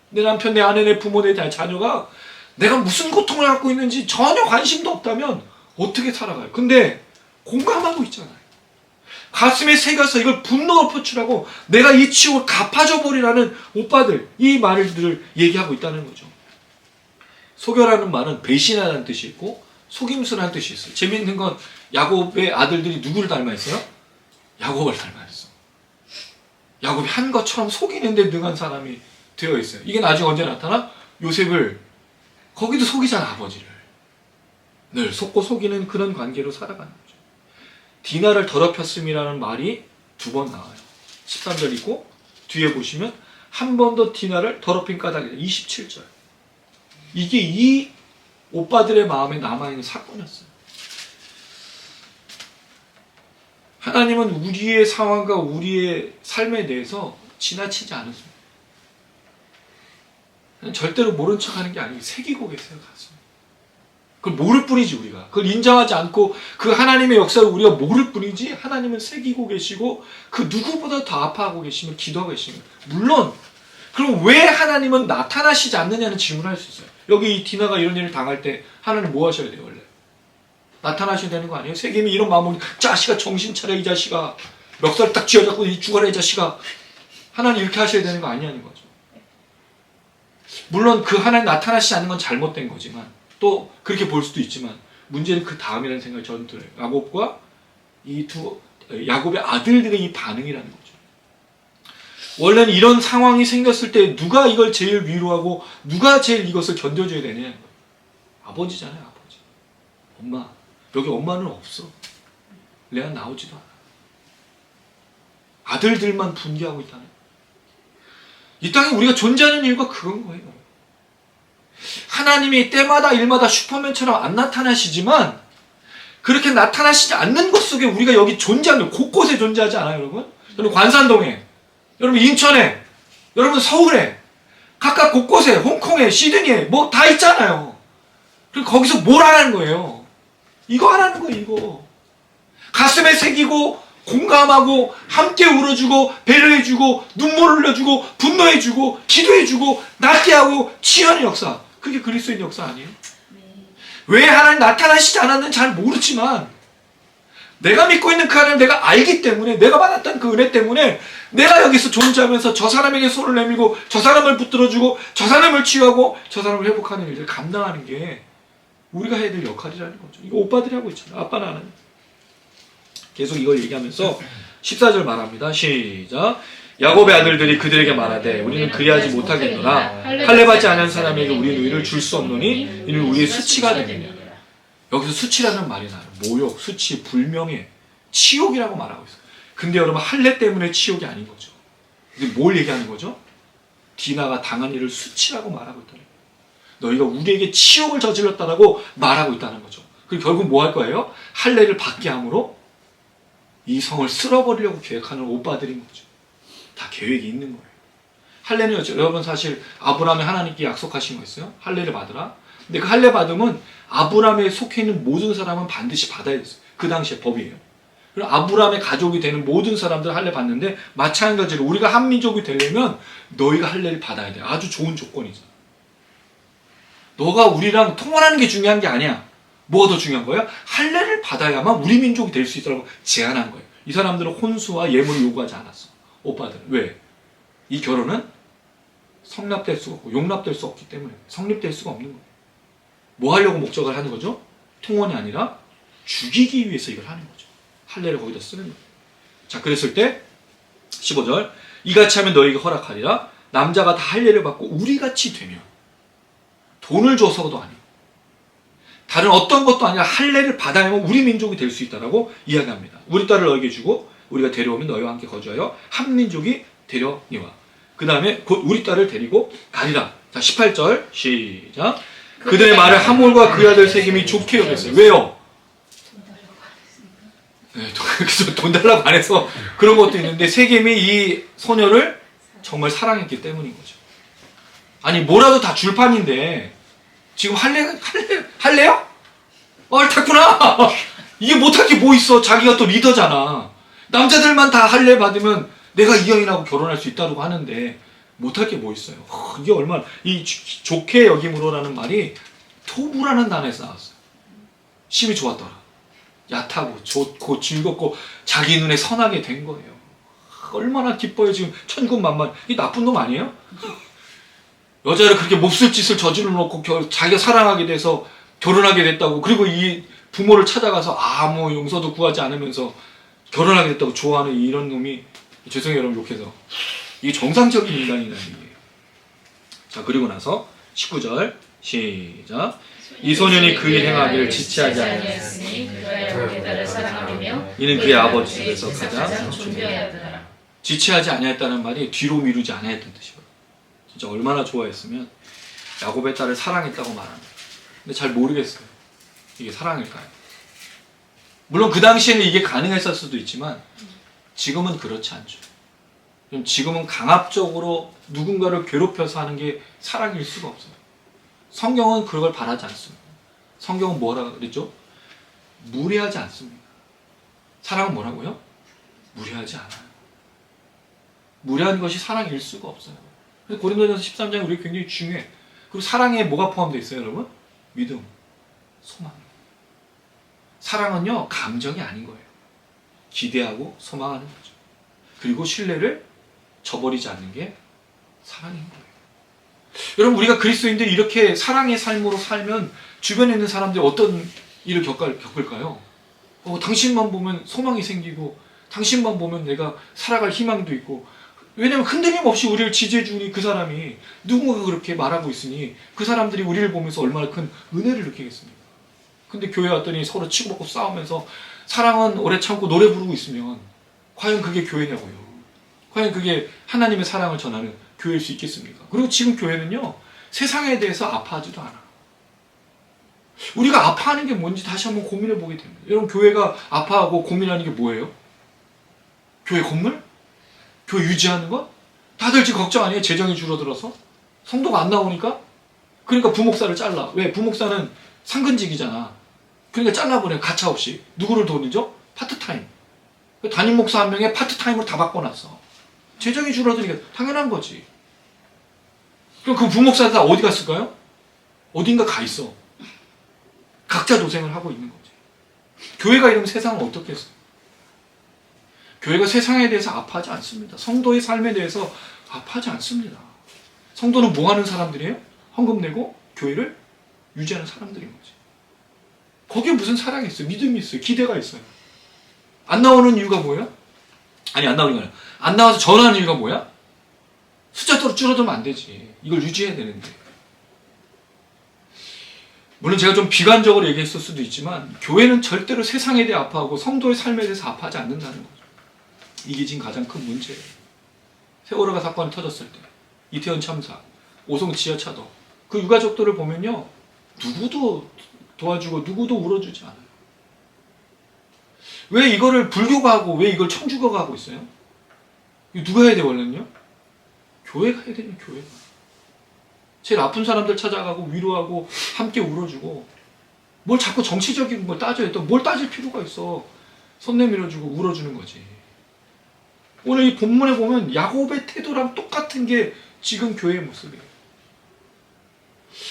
내 남편, 내 아내, 내 부모, 내 자녀가 내가 무슨 고통을 갖고 있는지 전혀 관심도 없다면 어떻게 살아가요? 근데 공감하고 있잖아요. 가슴에 새겨서 이걸 분노로 표출하고 내가 이 치욕을 갚아줘 버리라는 오빠들, 이 말들을 얘기하고 있다는 거죠. 속여라는 말은 배신하라는 뜻이 있고 속임수라는 뜻이 있어요. 재미있는 건 야곱의 아들들이 누구를 닮아있어요? 야곱을 닮아있어. 야곱이 한 것처럼 속이는데 능한 사람이 되어 있어요. 이게 나중에 언제 나타나? 요셉을 거기도 속이잖아, 아버지를. 늘 속고 속이는 그런 관계로 살아가는 거죠. 디나를 더럽혔음이라는 말이 2번 나와요. 13절 있고 뒤에 보시면 한 번 더 디나를 더럽힌 까닭이다. 27절. 이게 이 오빠들의 마음에 남아있는 사건이었어요. 하나님은 우리의 상황과 우리의 삶에 대해서 지나치지 않으십니다. 절대로 모른 척하는 게 아니고 새기고 계세요, 가슴에. 그걸 모를 뿐이지 우리가. 그걸 인정하지 않고 그 하나님의 역사를 우리가 모를 뿐이지 하나님은 새기고 계시고 그 누구보다 더 아파하고 계시며 기도하고 계십니다. 물론 그럼 왜 하나님은 나타나시지 않느냐는 질문을 할 수 있어요. 여기 이 디나가 이런 일을 당할 때 하나님 뭐 하셔야 돼요 원래? 나타나셔야 되는 거 아니에요? 세겜이 이런 마음으로 자식아 정신 차려 이 자식아 멱살 딱 쥐어잡고 이 죽어라 이 자식아 하나님 이렇게 하셔야 되는 거 아니냐는 거죠. 물론 그 하나님 나타나시지 않는 건 잘못된 거지만 또 그렇게 볼 수도 있지만 문제는 그 다음이라는 생각이 저는 들어요. 야곱과 야곱의 아들들의 이 반응이라는 거죠. 원래는 이런 상황이 생겼을 때 누가 이걸 제일 위로하고 누가 제일 이것을 견뎌줘야 되냐? 아버지잖아요, 아버지. 엄마. 여기 엄마는 없어. 레아 나오지도 않아. 아들들만 분개하고 있다는 거예요. 이 땅에 우리가 존재하는 이유가 그건 거예요. 하나님이 때마다 일마다 슈퍼맨처럼 안 나타나시지만 그렇게 나타나시지 않는 것 속에 우리가 여기 존재하는 곳곳에 존재하지 않아요, 여러분? 여러분 관산동에, 여러분 인천에, 여러분 서울에, 각각 곳곳에, 홍콩에, 시드니에 뭐 다 있잖아요. 그리고 거기서 뭘 하라는 거예요? 이거 하라는 거예요, 이거. 가슴에 새기고 공감하고 함께 울어주고 배려해주고 눈물 흘려주고 분노해주고 기도해주고 낫게 하고 치유하는 역사. 그게 그리스도인 역사 아니에요? 왜 하나님 나타나시지 않았는지 잘 모르지만 내가 믿고 있는 그 하나님 내가 알기 때문에 내가 받았던 그 은혜 때문에 내가 여기서 존재하면서 저 사람에게 손을 내밀고 저 사람을 붙들어주고 저 사람을 치유하고 저 사람을 회복하는 일을 감당하는 게 우리가 해야 될 역할이라는 거죠. 이거 오빠들이 하고 있잖아요. 아빠는 안 해요. 계속 이걸 얘기하면서 14절 말합니다. 시작. 야곱의 아들들이 그들에게 말하되 우리는 그리하지 못하겠노라. 할례받지 않은 사람에게 우리 누이를 줄 수 없노니 이는 우리의 수치가 되느니라. 여기서 수치라는 말이 나요. 모욕, 수치, 불명예, 치욕이라고 말하고 있어요. 근데 여러분 할례 때문에 치욕이 아닌 거죠. 근데 뭘 얘기하는 거죠? 디나가 당한 일을 수치라고 말하고 있다는 거예요. 너희가 우리에게 치욕을 저질렀다라고 말하고 있다는 거죠. 그리고 결국 뭐 할 거예요? 할례를 받게 함으로 이 성을 쓸어버리려고 계획하는 오빠들인 거죠. 다 계획이 있는 거예요. 할례는 여러분 사실 아브라함이 하나님께 약속하신 거 있어요? 할례를 받으라. 근데 그 할례 받으면 아브라함에 속해 있는 모든 사람은 반드시 받아야 됐어요. 그 당시의 법이에요. 그리고 아브라함의 가족이 되는 모든 사람들 할례 받는데 마찬가지로 우리가 한 민족이 되려면 너희가 할례를 받아야 돼. 아주 좋은 조건이죠. 너가 우리랑 통혼하는 게 중요한 게 아니야. 뭐가 더 중요한 거야? 할례를 받아야만 우리 민족이 될 수 있다고 제안한 거예요. 이 사람들은 혼수와 예물을 요구하지 않았어. 오빠들은. 왜? 이 결혼은 성납될 수가 없고 용납될 수 없기 때문에 성립될 수가 없는 거예요. 뭐 하려고 목적을 하는 거죠? 통혼이 아니라 죽이기 위해서 이걸 하는 거죠. 할례를 거기다 쓰는 거예요. 자, 그랬을 때 15절 이같이 하면 너희에게 허락하리라. 남자가 다 할례를 받고 우리같이 되면 돈을 줘서도 아니고 다른 어떤 것도 아니라 할례를 받아야만 우리 민족이 될 수 있다라고 이야기합니다. 우리 딸을 너에게 주고 우리가 데려오면 너희와 함께 거주하여 한 민족이 되려니와. 그 다음에 곧 우리 딸을 데리고 가리라. 자, 18절 시작. 그들의 말을 하몰과 그 아들 세겜이 좋게 여겼어요. 왜요? 네, 돈 달라고 안 해서 그런 것도 있는데 세겜이 이 소녀를 정말 사랑했기 때문인 거죠. 아니 뭐라도 다 줄 판인데 지금 할래요? 옳다구나. 이게 못할 게 뭐 있어. 자기가 또 리더잖아. 남자들만 다 할래 받으면 내가 이 여인하고 결혼할 수 있다고 하는데 못할 게 뭐 있어요. 이게 얼마나 이 좋게 여김으로라는 말이 토부라는 단어에서 나왔어요. 심히 좋았더라. 얕하고 좋고 즐겁고 자기 눈에 선하게 된 거예요. 얼마나 기뻐요. 지금 천군만만. 이 나쁜 놈 아니에요? 여자를 그렇게 몹쓸 짓을 저질러 놓고 자기가 사랑하게 돼서 결혼하게 됐다고, 그리고 이 부모를 찾아가서 아무 용서도 구하지 않으면서 결혼하게 됐다고 좋아하는 이런 놈이, 죄송해요 여러분 욕해서, 이게 정상적인 인간이라는 얘기예요. 자, 그리고 나서 19절 시작. 이 소년이 그 일 행하기를 지체하지 않았으니 이는 그의 아버지 집에서 가장 존귀하였더라. 지체하지 아니했다는 말이 뒤로 미루지 아니했던 뜻이에요. 진짜 얼마나 좋아했으면 야곱의 딸을 사랑했다고 말합니다. 근데 잘 모르겠어요. 이게 사랑일까요? 물론 그 당시에는 이게 가능했을 수도 있지만 지금은 그렇지 않죠. 지금은 강압적으로 누군가를 괴롭혀서 하는 게 사랑일 수가 없어요. 성경은 그걸 바라지 않습니다. 성경은 뭐라 그랬죠? 무례하지 않습니다. 사랑은 뭐라고요? 무례하지 않아요. 무례한 것이 사랑일 수가 없어요. 그래서 고린도전서 13장이 우리가 굉장히 중요해. 그리고 사랑에 뭐가 포함되어 있어요, 여러분? 믿음, 소망. 사랑은요, 감정이 아닌 거예요. 기대하고 소망하는 거죠. 그리고 신뢰를 저버리지 않는 게 사랑인 거예요. 여러분, 우리가 그리스도인들이 이렇게 사랑의 삶으로 살면 주변에 있는 사람들이 어떤 일을 겪을까요? 당신만 보면 소망이 생기고, 당신만 보면 내가 살아갈 희망도 있고, 왜냐면 흔들림 없이 우리를 지지해주니 그 사람이 누군가가 그렇게 말하고 있으니 그 사람들이 우리를 보면서 얼마나 큰 은혜를 느끼겠습니까? 근데 교회 왔더니 서로 치고받고 싸우면서 사랑은 오래 참고 노래 부르고 있으면 과연 그게 교회냐고요. 과연 그게 하나님의 사랑을 전하는 교회일 수 있겠습니까? 그리고 지금 교회는요, 세상에 대해서 아파하지도 않아. 우리가 아파하는 게 뭔지 다시 한번 고민해 보게 됩니다. 여러분, 교회가 아파하고 고민하는 게 뭐예요? 교회 건물? 교회 유지하는 것? 다들 지금 걱정 아니에요? 재정이 줄어들어서? 성도가 안 나오니까? 그러니까 부목사를 잘라. 왜? 부목사는 상근직이잖아. 그러니까 잘라버려요. 가차없이. 누구를 돈이죠? 파트타임. 담임 목사 한 명에 파트타임으로 다 바꿔놨어. 재정이 줄어드니까 당연한 거지. 그럼 그 부목사들 다 어디 갔을까요? 어딘가 가 있어. 각자 도생을 하고 있는 거지. 교회가 이러면 세상은 어떻겠어요? 교회가 세상에 대해서 아파하지 않습니다. 성도의 삶에 대해서 아파하지 않습니다. 성도는 뭐 하는 사람들이에요? 헌금 내고 교회를 유지하는 사람들인 거지. 거기에 무슨 사랑이 있어요? 믿음이 있어요? 기대가 있어요? 안 나오는 이유가 뭐예요? 아니, 안 나오는 거 아니야. 안 나와서 전화하는 이유가 뭐야? 숫자대로 줄어들면 안 되지. 이걸 유지해야 되는데. 물론 제가 좀 비관적으로 얘기했을 수도 있지만 교회는 절대로 세상에 대해 아파하고 성도의 삶에 대해서 아파하지 않는다는 거죠. 이게 지금 가장 큰 문제예요. 세월호가 사건이 터졌을 때, 이태원 참사, 오송 지하차도, 그 유가족들을 보면요, 누구도 도와주고 누구도 울어주지 않아요. 왜 이거를 불교가 하고 왜 이걸 천주교가 하고 있어요? 이거 누가 해야 돼 원래는요? 교회가 해야 되는 교회가. 제일 아픈 사람들 찾아가고 위로하고 함께 울어주고, 뭘 자꾸 정치적인 걸 따져야 또 뭘 따질 필요가 있어. 손 내밀어주고 울어주는 거지. 오늘 이 본문에 보면 야곱의 태도랑 똑같은 게 지금 교회의 모습이에요.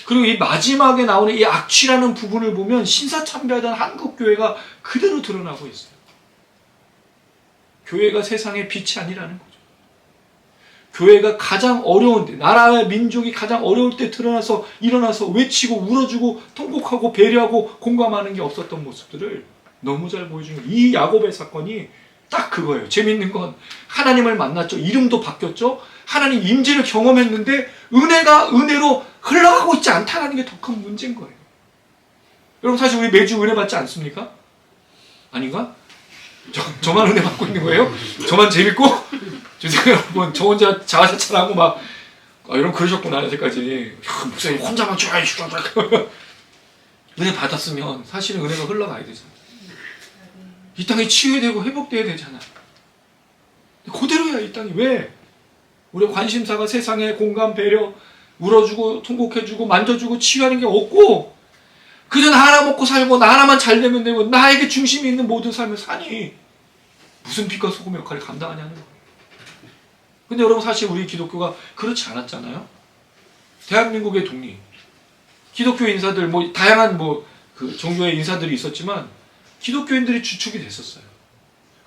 그리고 이 마지막에 나오는 이 악취라는 부분을 보면 신사참배하던 한국 교회가 그대로 드러나고 있어요. 교회가 세상의 빛이 아니라는 거죠. 교회가 가장 어려운 때, 나라의 민족이 가장 어려울 때 일어나서 외치고 울어주고 통곡하고 배려하고 공감하는 게 없었던 모습들을 너무 잘 보여주는 이 야곱의 사건이 딱 그거예요. 재밌는 건 하나님을 만났죠. 이름도 바뀌었죠. 하나님 임재를 경험했는데 은혜가 은혜로 흘러가고 있지 않다는 게 더 큰 문제인 거예요. 여러분, 사실 우리 매주 은혜 받지 않습니까? 아닌가? 저만 은혜 받고 있는 거예요? 저만 재밌고? 여러분 저 혼자 자아사찰하고 막 여러분 그러셨구나 여태까지. 목사님 혼자만 쫙 은혜 받았으면 사실은 은혜가 흘러가야 되잖아. 이 땅이 치유되고 회복돼야 되잖아. 그대로야 이 땅이. 왜? 우리 관심사가 세상에 공감, 배려, 울어주고 통곡해주고 만져주고 치유하는 게 없고 그저 나 하나 먹고 살고 나 하나만 잘 되면 되고 나에게 중심이 있는 모든 삶을 사니 무슨 빛과 소금의 역할을 감당하냐는 거예요. 근데 여러분 사실 우리 기독교가 그렇지 않았잖아요. 대한민국의 독립 기독교 인사들 뭐 다양한 그 종교의 인사들이 있었지만 기독교인들이 주축이 됐었어요.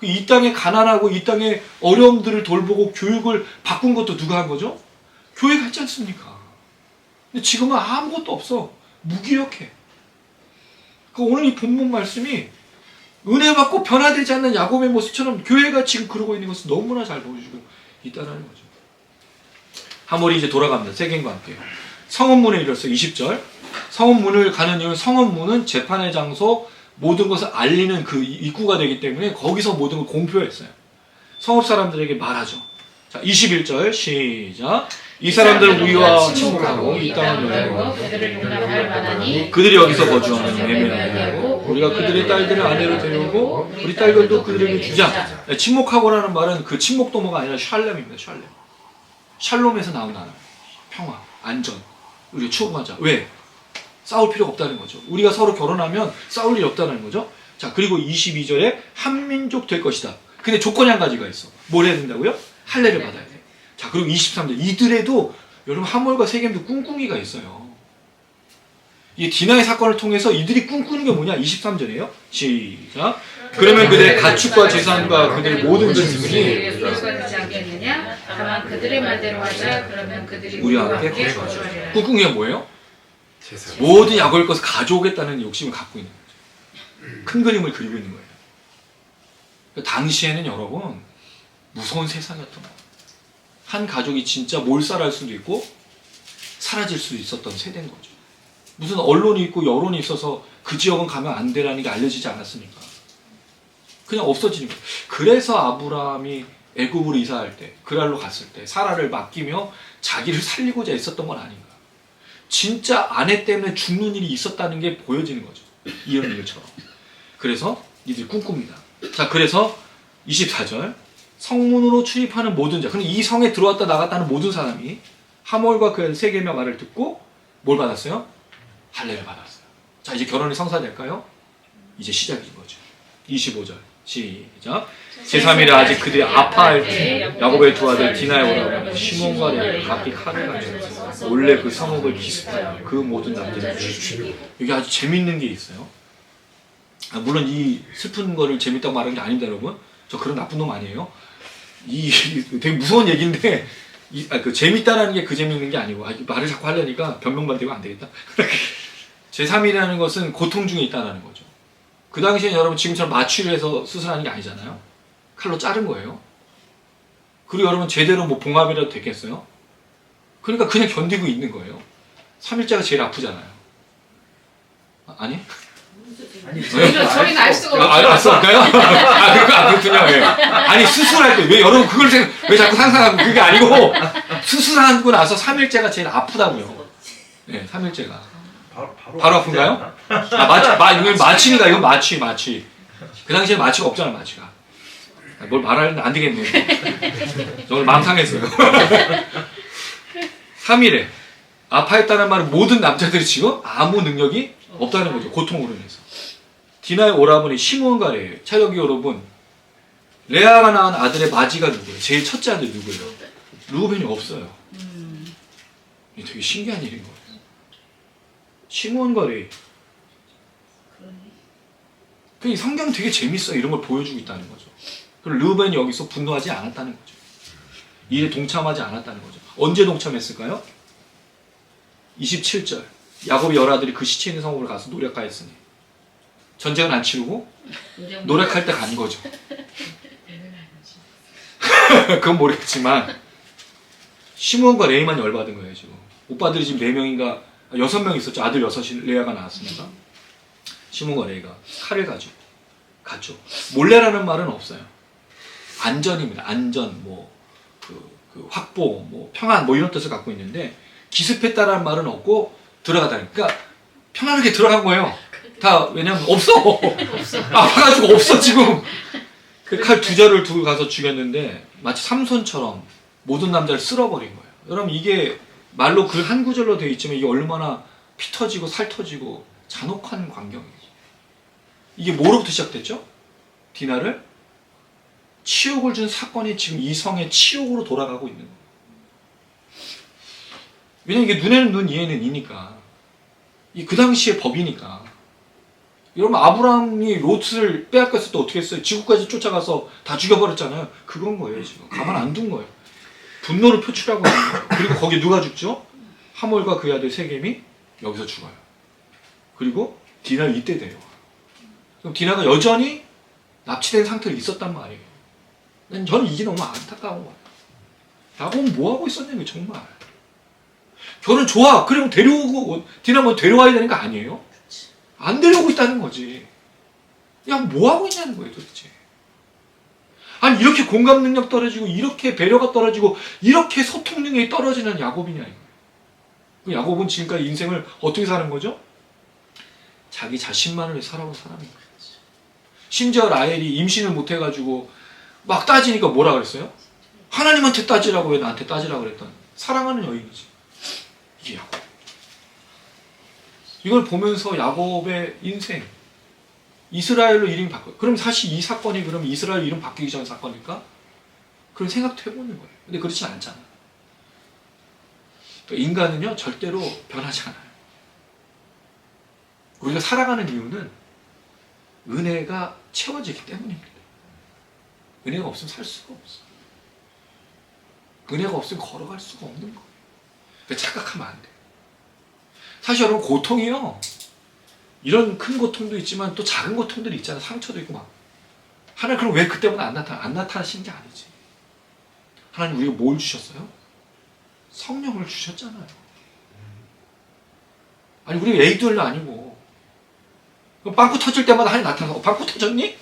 이 땅에 가난하고 이 땅에 어려움들을 돌보고 교육을 바꾼 것도 누가 한 거죠? 교회가 했지 않습니까? 근데 지금은 아무것도 없어. 무기력해. 오늘 이 본문 말씀이 은혜 받고 변화되지 않는 야곱의 모습처럼 교회가 지금 그러고 있는 것을 너무나 잘 보여주고 있다는 거죠. 하몰이 이제 돌아갑니다. 세겜과 함께. 성읍문에 이르렀어요. 20절. 성읍문을 가는 이유는 성읍문은 재판의 장소, 모든 것을 알리는 그 입구가 되기 때문에 거기서 모든 걸 공표했어요. 성읍 사람들에게 말하죠. 자, 21절 시작. 이 사람들은 우리와 침묵하고 이 땅을 열고 그들이 여기서 거주하는 애매하고 우리가 그들의 딸들을 아내로 데려오고 우리 딸들도 그들에게 주자. 침묵하고라는 말은 그 침묵도모가 아니라 샬렘입니다. 샬렘. 샬롬에서 나온 단어. 평화, 안전. 우리가 추구하자. 왜? 싸울 필요가 없다는 거죠. 우리가 서로 결혼하면 싸울 일이 없다는 거죠. 자, 그리고 22절에 한민족 될 것이다. 근데 조건이 한 가지가 있어. 뭘 해야 된다고요? 할례를 받아야 돼. 자, 그리고 23절. 이들에도 여러분 하몰과 세겜도 꿍꿍이가 있어요. 이 디나의 사건을 통해서 이들이 꿈꾸는 게 뭐냐? 23절이에요. 시작. 그러면 그들의 가축과 재산과 그들의 모든 짐승이 다만 그들의 말대로 하자. 그러면 그들이 우리와 함께 거주하리라. 꿍꿍이가 뭐예요? 모든 야곱의 것을 가져오겠다는 욕심을 갖고 있는 거죠. 큰 그림을 그리고 있는 거예요. 당시에는 여러분 무서운 세상이었던 거예요. 한 가족이 진짜 몰살할 수도 있고 사라질 수도 있었던 세대인 거죠. 무슨 언론이 있고 여론이 있어서 그 지역은 가면 안 되라는 게 알려지지 않았습니까? 그냥 없어지는 거예요. 그래서 아브라함이 애굽으로 이사할 때, 그랄로 갔을 때 사라를 맡기며 자기를 살리고자 했었던 건 아닌가. 진짜 아내 때문에 죽는 일이 있었다는 게 보여지는 거죠. 이런 일처럼. 그래서 이들이 꿈꿉니다. 자, 그래서 24절 성문으로 출입하는 모든 자. 근데 이 성에 들어왔다 나갔다는 모든 사람이 하몰과 그 세겜의 말을 듣고 뭘 받았어요? 할례를 받았어요. 자, 이제 결혼이 성사될까요? 이제 시작인 거죠. 25절 시작. 제3일에 아직 그들이 아파할 때 야곱의 두 아들 디나의 오라버니 시몬과 레위 각기 칼을 가지고 원래 그 성읍을 기습하여 그 모든 남자를 죽이고. 여기 아주 재밌는 게 있어요. 물론 이 슬픈 거를 재밌다고 말하는 게 아닙니다, 여러분. 저 그런 나쁜 놈 아니에요. 되게 무서운 얘기인데 그 재밌다라는 게 그 재밌는 게 아니고 말을 자꾸 하려니까 변명받으면 안 되겠다. 제3일이라는 것은 고통 중에 있다는 거죠. 그 당시에는 여러분 지금처럼 마취를 해서 수술하는 게 아니잖아요. 칼로 자른 거예요. 그리고 여러분 제대로 뭐 봉합이라도 됐겠어요? 그러니까 그냥 견디고 있는 거예요. 3일째가 제일 아프잖아요. 아니? 저희는 알 수가 없어요. 알 수 없나요? 그렇군요. 예. 아니 수술할 때 왜 여러분 그걸 왜 자꾸 상상하고 그게 아니고 수술하고 나서 3일째가 제일 아프다고요. 네, 3일째가. 바로 아픈가요? 이건 마취니까 이건 마취. 그 당시에 마취가 없잖아, 마취가. 뭘 말하려면 안 되겠네요. 저 오늘 마음 상했어요. 3일에 아파했다는 말은 모든 남자들이 지금 아무 능력이 없다는 거죠. 고통으로 인해서. 디나의 오라버니 시몬과 레위. 자, 여기 여러분 레아가 낳은 아들의 마지가 누구예요? 제일 첫째 아들 누구예요? 루벤이 없어요. 이게 되게 신기한 일인 거예요. 시몬과 레위. 이 성경 되게 재밌어요. 이런 걸 보여주고 있다는 거죠. 그리고 루벤이 여기서 분노하지 않았다는 거죠. 일에 동참하지 않았다는 거죠. 언제 동참했을까요? 27절. 야곱의 열아들이 그 시체 있는 성읍으로 가서 노력하였으니 전쟁은 안 치르고 노력할 때 간 거죠. 그건 모르겠지만 시몬과 레이만 열받은 거예요. 지금 오빠들이 지금 4명인가 6명 있었죠. 아들 6이 레아가 나왔으니까 시몬과 레이가 칼을 가지고 가죠. 몰래라는 말은 없어요. 안전입니다. 안전, 그 확보, 평안, 이런 뜻을 갖고 있는데, 기습했다라는 말은 없고, 들어가다. 그러니까, 편안하게 들어간 거예요. 다, 왜냐면, 없어! 아파가지고 없어, 지금! 그 칼 두 자루를 두고 가서 죽였는데, 마치 삼손처럼 모든 남자를 쓸어버린 거예요. 여러분, 이게 말로 그 한 구절로 되어 있지만, 이게 얼마나 피 터지고 살 터지고 잔혹한 광경이죠. 이게 뭐로부터 시작됐죠? 디나를 치욕을 준 사건이 지금 이 성의 치욕으로 돌아가고 있는 거예요. 왜냐면 이게 눈에는 눈, 이에는 이니까. 그 당시의 법이니까. 여러분, 아브라함이 롯을 빼앗겼을 때 어떻게 했어요? 지구까지 쫓아가서 다 죽여버렸잖아요. 그건 거예요, 지금. 가만 안 둔 거예요. 분노를 표출하고 있는 거예요. 그리고 거기 누가 죽죠? 하몰과 그의 아들 세겜이 여기서 죽어요. 그리고 디나를 이때 데려와. 그럼 디나가 여전히 납치된 상태로 있었단 말이에요. 저는 이게 너무 안타까운 거예요. 야곱은 뭐하고 있었냐고요, 정말. 결혼 좋아. 그러면 데려오고, 디나 뭐 데려와야 되는 거 아니에요? 안 데려오고 있다는 거지. 야, 뭐하고 있냐는 거예요, 도대체. 아니, 이렇게 공감 능력 떨어지고, 이렇게 배려가 떨어지고, 이렇게 소통 능력이 떨어지는 야곱이냐, 이거예요. 야곱은 지금까지 인생을 어떻게 사는 거죠? 자기 자신만을 위해 살아온 사람인 거예요. 심지어 라헬이 임신을 못해가지고 막 따지니까 뭐라 그랬어요? 하나님한테 따지라고 왜 나한테 따지라고 그랬더니 사랑하는 여인이지. 이게 야곱. 이걸 보면서 야곱의 인생, 이스라엘로 이름이 바뀌어요. 그럼 사실 이 사건이 그럼 이스라엘 이름 바뀌기 전 사건일까? 그런 생각도 해보는 거예요. 근데 그렇지 않잖아. 인간은요 절대로 변하지 않아요. 우리가 살아가는 이유는 은혜가 채워지기 때문입니다. 은혜가 없으면 살 수가 없어. 은혜가 없으면 걸어갈 수가 없는 거예요. 그러니까 착각하면 안 돼. 사실 여러분, 고통이요, 이런 큰 고통도 있지만 또 작은 고통들이 있잖아요. 상처도 있고 막. 하나님 그럼 왜 그때보다 안 나타나신 게 아니지. 하나님 우리가 뭘 주셨어요? 성령을 주셨잖아요. 아니, 우리 애기들도 아니고 빵꾸 터질 때마다 하나님 나타나서 빵꾸 터졌니?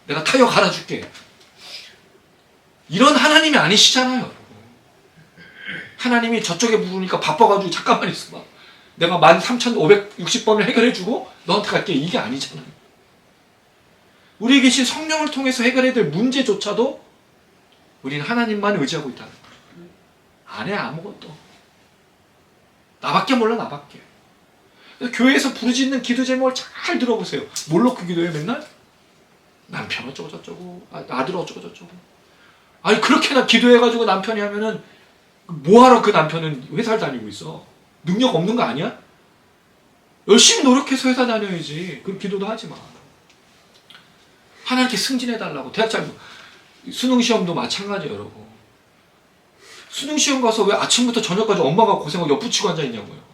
내가 타이어 갈아줄게. 이런 하나님이 아니시잖아요, 여러분. 하나님이 저쪽에 부르니까 바빠가지고 잠깐만 있어봐. 내가 13,560번을 해결해주고 너한테 갈게. 이게 아니잖아요. 우리에 계신 성령을 통해서 해결해야 될 문제조차도 우리는 하나님만 의지하고 있다는 거예요. 안 해, 아무것도. 나밖에 몰라, 나밖에. 교회에서 부르짖는 기도 제목을 잘 들어보세요. 뭘 놓고 기도해요, 맨날? 남편 어쩌고 저쩌고, 아들 어쩌고 저쩌고. 아니, 그렇게나 기도해가지고 남편이 하면은 뭐하러 그 남편은 회사를 다니고 있어? 능력 없는 거 아니야? 열심히 노력해서 회사 다녀야지. 그럼 기도도 하지 마. 하나님께 승진해달라고. 대학 수능 시험도 마찬가지예요, 여러분. 수능 시험 가서 왜 아침부터 저녁까지 엄마가 고생하고 옆붙이고 앉아있냐고요.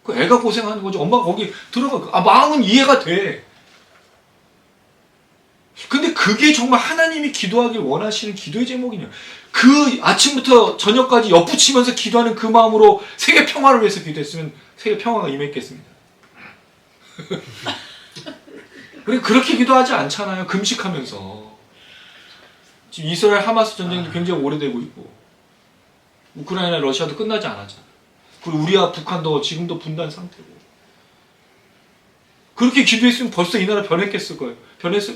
그 애가 고생하는 거지. 엄마가 거기 들어가. 마음은 이해가 돼. 근데 그게 정말 하나님이 기도하길 원하시는 기도의 제목이냐. 그 아침부터 저녁까지 엿붙이면서 기도하는 그 마음으로 세계 평화를 위해서 기도했으면 세계 평화가 임했겠습니다. 그리고 그렇게 기도하지 않잖아요. 금식하면서. 지금 이스라엘 하마스 전쟁도 굉장히 오래되고 있고, 우크라이나 러시아도 끝나지 않았잖아요. 그리고 우리와 북한도 지금도 분단 상태고. 그렇게 기도했으면 벌써 이 나라 변했을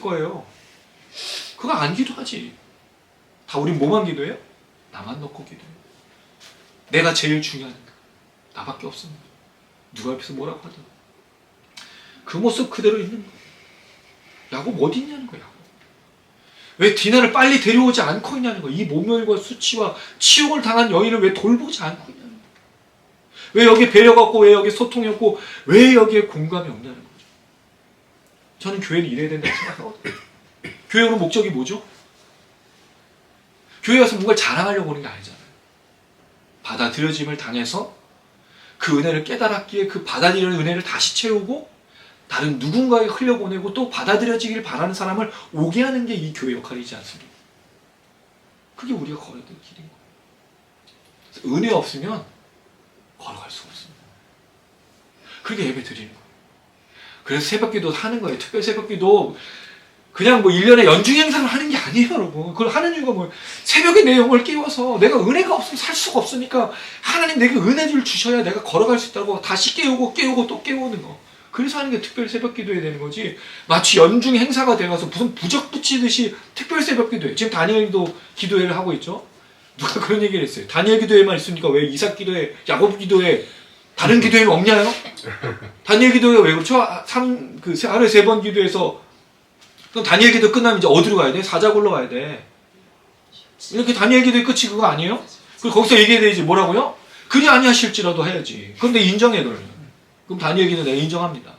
거예요. 그거 안 기도하지. 다 우린 뭐만 기도해요? 나만 놓고 기도해요. 내가 제일 중요하니까. 나밖에 없습니다. 누가 옆에서 뭐라고 하든. 그 모습 그대로 있는 거예요. 야곱 어디 있냐는 거야. 왜 디나를 빨리 데려오지 않고 있냐는 거야. 이 모멸과 수치와 치욕을 당한 여인을 왜 돌보지 않고 있냐는 거야. 왜 여기에 배려가 없고, 왜 여기에 소통이 없고, 왜 여기에 공감이 없냐는 거죠. 저는 교회는 이래야 된다고 생각하거든요. 교회 오는 목적이 뭐죠? 교회 와서 뭔가를 자랑하려고 오는 게 아니잖아요. 받아들여짐을 당해서 그 은혜를 깨달았기에 그 받아들이는 은혜를 다시 채우고 다른 누군가에게 흘려보내고 또 받아들여지길 바라는 사람을 오게 하는 게 이 교회 역할이지 않습니까? 그게 우리가 걸어야 될 길인 거예요. 은혜 없으면 걸어갈 수가 없습니다. 그렇게 예배 드리는 거예요. 그래서 새벽기도 하는 거예요. 특별 새벽기도 그냥 뭐 1년에 연중 행사를 하는 게 아니에요, 여러분. 그걸 하는 이유가 뭐예요? 새벽에 내 영을 깨워서 내가 은혜가 없으면 살 수가 없으니까 하나님 내게 은혜를 주셔야 내가 걸어갈 수 있다고 다시 깨우고 또 깨우는 거. 그래서 하는 게 특별 새벽 기도해야 되는 거지. 마치 연중 행사가 돼가서 무슨 부적 붙이듯이 특별 새벽 기도회. 지금 다니엘도 기도회를 하고 있죠. 누가 그런 얘기를 했어요. 다니엘 기도회만 있으니까 왜 이삭 기도회, 야곱 기도회, 다른 기도회는 없냐요? 다니엘 기도회가 왜 그렇죠? 하루에 3번 기도해서 그럼 다니엘 기도 끝나면 이제 어디로 가야 돼? 사자굴로 가야 돼. 이렇게 다니엘 기도의 끝이 그거 아니에요? 그리고 거기서 얘기해야 되지. 뭐라고요? 그리 아니하실지라도 해야지. 그런데 인정해, 그러면. 그럼 다니엘 기도 내가 인정합니다.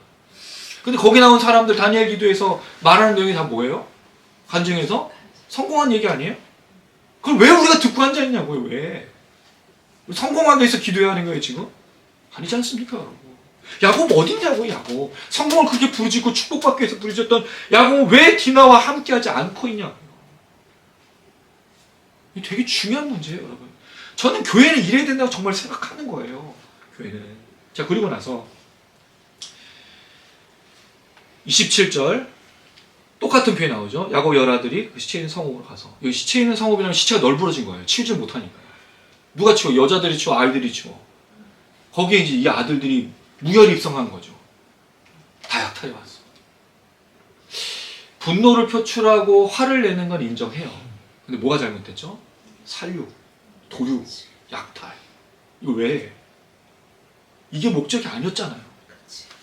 근데 거기 나온 사람들 다니엘 기도에서 말하는 내용이 다 뭐예요? 간증에서? 성공한 얘기 아니에요? 그걸 왜 우리가 듣고 앉아있냐고요, 왜? 성공하기 위해서 기도해야 하는 거예요, 지금? 아니지 않습니까, 여러분? 야곱 어딨냐고, 야곱. 성공을 그렇게 부르짖고 축복받기 위해서 부르짖었던 야곱은 왜 디나와 함께하지 않고 있냐고요. 이게 되게 중요한 문제예요, 여러분. 저는 교회는 이래야 된다고 정말 생각하는 거예요, 교회는. 자, 그리고 나서 27절 똑같은 표현이 나오죠. 야곱 열아들이 그 시체 있는 성읍으로 가서. 여기 시체 있는 성읍이라면 시체가 널브러진 거예요. 치우지 못하니까. 누가 치워? 여자들이 치워? 아이들이 치워? 거기에 이제 이 아들들이 무혈 입성한 거죠. 다 약탈해 왔어. 분노를 표출하고 화를 내는 건 인정해요. 근데 뭐가 잘못됐죠? 살육, 도륙, 약탈. 이거 왜 해? 이게 목적이 아니었잖아요.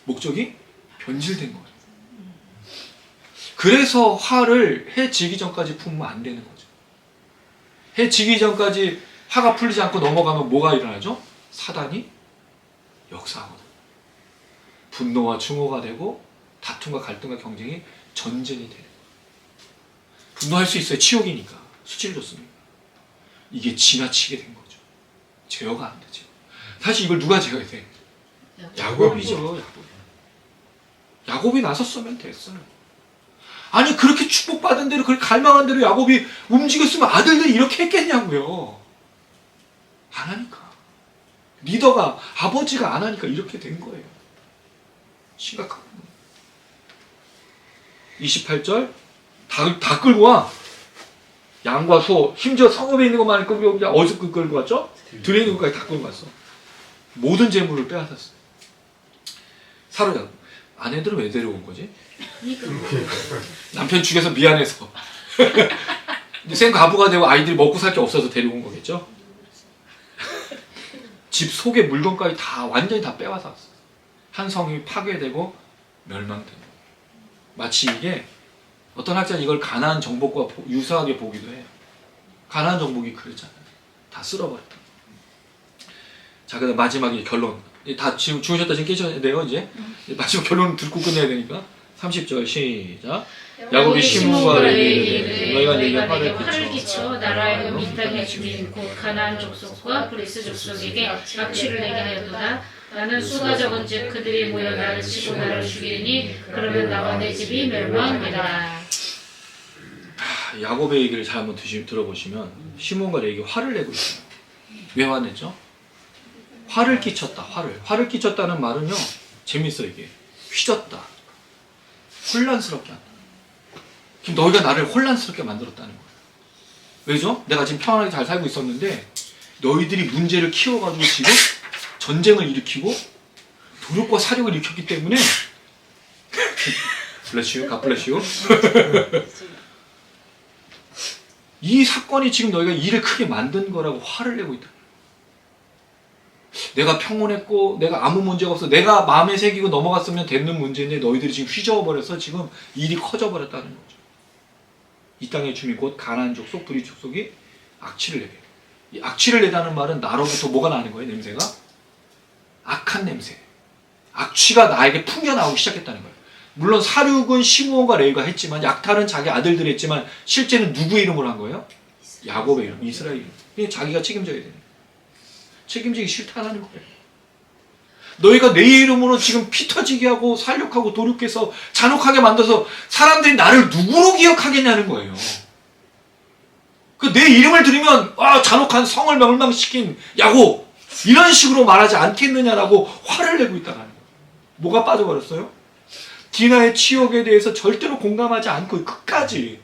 목적이 변질된 거예요. 그래서 화를 해 지기 전까지 품으면 안 되는 거죠. 해 지기 전까지 화가 풀리지 않고 넘어가면 뭐가 일어나죠? 사단이 역사하거든. 분노와 증오가 되고 다툼과 갈등과 경쟁이 전쟁이 되는 거예요. 분노할 수 있어요. 치욕이니까. 수치를 줬으니까. 이게 지나치게 된 거죠. 제어가 안 되죠. 사실 이걸 누가 제어해야 돼? 야곱이죠. 야곱이 나섰으면 됐어요. 아니 그렇게 축복받은 대로 그렇게 갈망한 대로 야곱이 움직였으면 아들들이 이렇게 했겠냐고요. 안 하니까. 리더가 아버지가 안 하니까 이렇게 된 거예요. 심각한 거예요. 28절 다 끌고 와. 양과 소, 심지어 성읍에 있는 것만 끌고 그냥 어디서 끌고 왔죠? 들에 있는 것까지 다 끌고 갔어. 모든 재물을 빼앗았어. 사로잡고. 아내들은 왜 데려온 거지? 남편 죽여서 미안해서. 생 가부가 되고 아이들이 먹고 살 게 없어서 데려온 거겠죠? 집 속에 물건까지 다 완전히 다 빼앗아 왔어. 한 성이 파괴되고 멸망된. 마치 이게 어떤 학자는 이걸 가나안 정복과 유사하게 보기도 해요. 가나안 정복이 그랬잖아요. 다 쓸어버렸다. 자, 그다음 마지막에 결론. 다 지금 주무셨다 지금 깨셔야 돼요 이제. 마지막 결론 듣고 끝내야 되니까. 30절 시작. 야곱이 시므온과 레위에게 이르되 너희가 내게 화를 끼쳐 나라의 이 땅의 주민 곧 가나안 족속과 브리스 족속에게 악취를 내게 하였도다. 나는 수가 적은즉 그들이 모여 나를 치고 나를 죽이니 그러면 나와 내 집이 멸망하리라. 야곱의 얘기를 잘 한번 들어보시면 시므온과 레위에게 화를 내고 있어요. 왜 화냈죠? 화를 끼쳤다. 화를 끼쳤다는 말은요 재밌어. 이게 휘졌다, 혼란스럽게 한다. 지금 너희가 나를 혼란스럽게 만들었다는 거예요. 왜죠? 내가 지금 평안하게 잘 살고 있었는데 너희들이 문제를 키워가지고 지금 전쟁을 일으키고 도륙과 사륙을 일으켰기 때문에 블레시오, 갓블레시오. 이 사건이 지금 너희가 일을 크게 만든 거라고 화를 내고 있다. 내가 평온했고 내가 아무 문제가 없어 내가 마음에 새기고 넘어갔으면 되는 문제인데 너희들이 지금 휘저어버려서 지금 일이 커져버렸다는 거죠. 이 땅의 주민 곧 가나안 족속, 브리 족속이 악취를 내게. 이 악취를 내다는 말은 나로부터 뭐가 나는 거예요? 냄새가? 악한 냄새. 악취가 나에게 풍겨나오기 시작했다는 거예요. 물론 사륙은 시므온과 레위가 했지만 약탈은 자기 아들들이 했지만 실제는 누구의 이름으로 한 거예요? 야곱의 이름, 이스라엘 이름. 그러니까 자기가 책임져야 되는 거예요. 책임지기 싫다는 거예요. 너희가 내 이름으로 지금 피 터지게 하고 살육하고 도륙해서 잔혹하게 만들어서 사람들이 나를 누구로 기억하겠냐는 거예요. 그 내 이름을 들으면 잔혹한 성을 멸망시킨 야곱 이런 식으로 말하지 않겠느냐라고 화를 내고 있다는 거예요. 뭐가 빠져버렸어요? 디나의 치욕에 대해서 절대로 공감하지 않고 끝까지.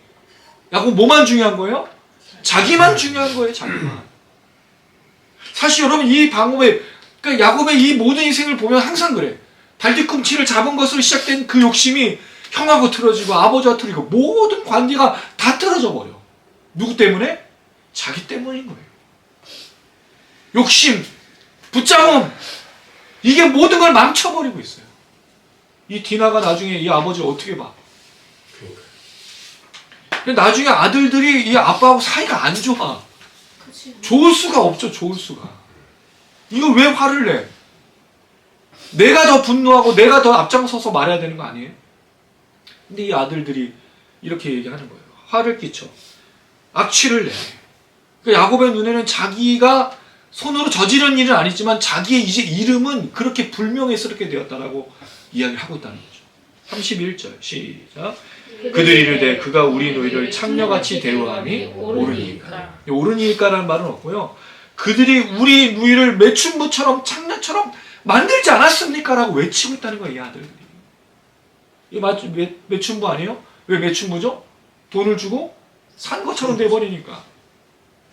야곱 뭐만 중요한 거예요? 자기만 중요한 거예요. 자기만. 사실 여러분 이 방법에 그러니까 야곱의 이 모든 인생을 보면 항상 그래. 발뒤꿈치를 잡은 것으로 시작된 그 욕심이 형하고 틀어지고 아버지와 틀어지고 모든 관계가 다 틀어져 버려. 누구 때문에? 자기 때문인 거예요. 욕심, 붙잡음, 이게 모든 걸 망쳐버리고 있어요. 이 디나가 나중에 이 아버지를 어떻게 봐? 근데 나중에 아들들이 이 아빠하고 사이가 안 좋아. 좋을 수가 없죠. 좋을 수가. 이거 왜 화를 내? 내가 더 분노하고 내가 더 앞장서서 말해야 되는 거 아니에요? 근데 이 아들들이 이렇게 얘기하는 거예요. 화를 끼쳐. 악취를 내. 그러니까 야곱의 눈에는 자기가 손으로 저지른 일은 아니지만 자기의 이제 이름은 그렇게 불명예스럽게 되었다라고 이야기를 하고 있다는 거죠. 31절 시작. 그들이 이르되 그가 우리 너희를 창녀같이 대우함이 옳으니까. 옳으니까라는 말은 없고요. 그들이 우리 누이를 매춘부처럼 창녀처럼 만들지 않았습니까? 라고 외치고 있다는 거예요. 이 아들들이. 이거 매춘부 아니에요? 왜 매춘부죠? 돈을 주고 산 것처럼 돼버리니까.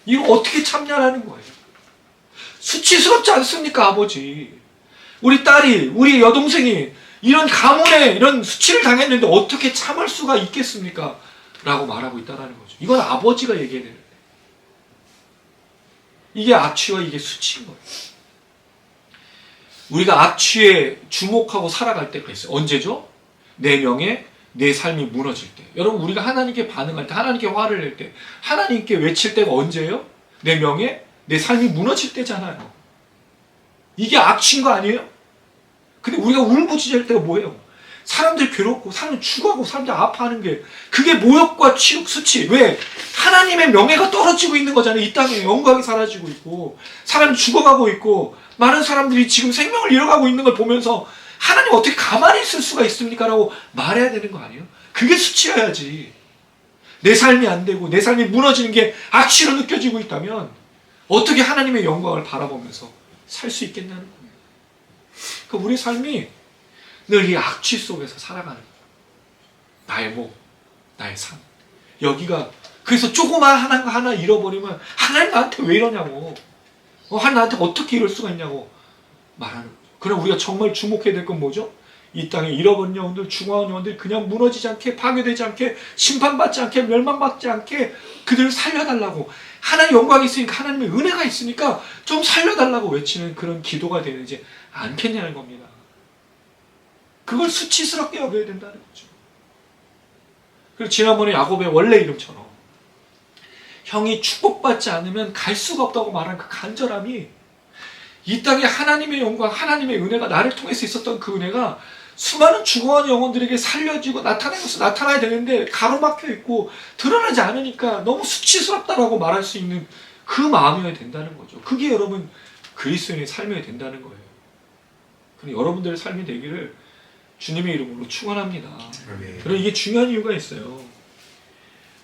이거 어떻게 참냐라는 거예요. 수치스럽지 않습니까? 아버지. 우리 딸이 우리 여동생이 이런 가문에 이런 수치를 당했는데 어떻게 참을 수가 있겠습니까? 라고 말하고 있다는 거죠. 이건 아버지가 얘기해야 되는데. 이게 악취와 이게 수치인 거예요. 우리가 악취에 주목하고 살아갈 때가 있어요. 언제죠? 내 명예, 내 삶이 무너질 때. 여러분 우리가 하나님께 반응할 때, 하나님께 화를 낼 때, 하나님께 외칠 때가 언제예요? 내 명예, 내 삶이 무너질 때잖아요. 이게 악취인 거 아니에요? 근데 우리가 울부짖을 때가 뭐예요? 사람들 괴롭고 사람들 죽어가고 사람들 아파하는 게 그게 모욕과 치욕, 수치. 왜? 하나님의 명예가 떨어지고 있는 거잖아요. 이 땅에 영광이 사라지고 있고 사람이 죽어가고 있고 많은 사람들이 지금 생명을 잃어가고 있는 걸 보면서 하나님 어떻게 가만히 있을 수가 있습니까? 라고 말해야 되는 거 아니에요? 그게 수치여야지. 내 삶이 안 되고 내 삶이 무너지는 게 악취로 느껴지고 있다면 어떻게 하나님의 영광을 바라보면서 살 수 있겠냐는 거예요. 그러니까 우리 삶이 늘 이 악취 속에서 살아가는 거예요. 나의 몸, 나의 삶. 여기가 그래서 조그만 하나 잃어버리면 하나님 나한테 왜 이러냐고. 하나님 나한테 어떻게 이럴 수가 있냐고 말하는 거죠. 그럼 우리가 정말 주목해야 될 건 뭐죠? 이 땅에 잃어버린 영혼들, 중화한 영혼들 그냥 무너지지 않게, 파괴되지 않게, 심판받지 않게, 멸망받지 않게 그들을 살려달라고. 하나님 영광이 있으니까, 하나님의 은혜가 있으니까 좀 살려달라고 외치는 그런 기도가 되지 않겠냐는 겁니다. 그걸 수치스럽게 여겨야 된다는 거죠. 그리고 지난번에 야곱의 원래 이름처럼 형이 축복받지 않으면 갈 수가 없다고 말한 그 간절함이 이 땅에 하나님의 영광, 하나님의 은혜가 나를 통해서 있었던 그 은혜가 수많은 죽어가는 영혼들에게 살려지고 나타나야 되는데 가로막혀 있고 드러나지 않으니까 너무 수치스럽다라고 말할 수 있는 그 마음이어야 된다는 거죠. 그게 여러분 그리스도인의 삶이어야 된다는 거예요. 그럼 여러분들의 삶이 되기를 주님의 이름으로 축원합니다. 그리고 이게 중요한 이유가 있어요.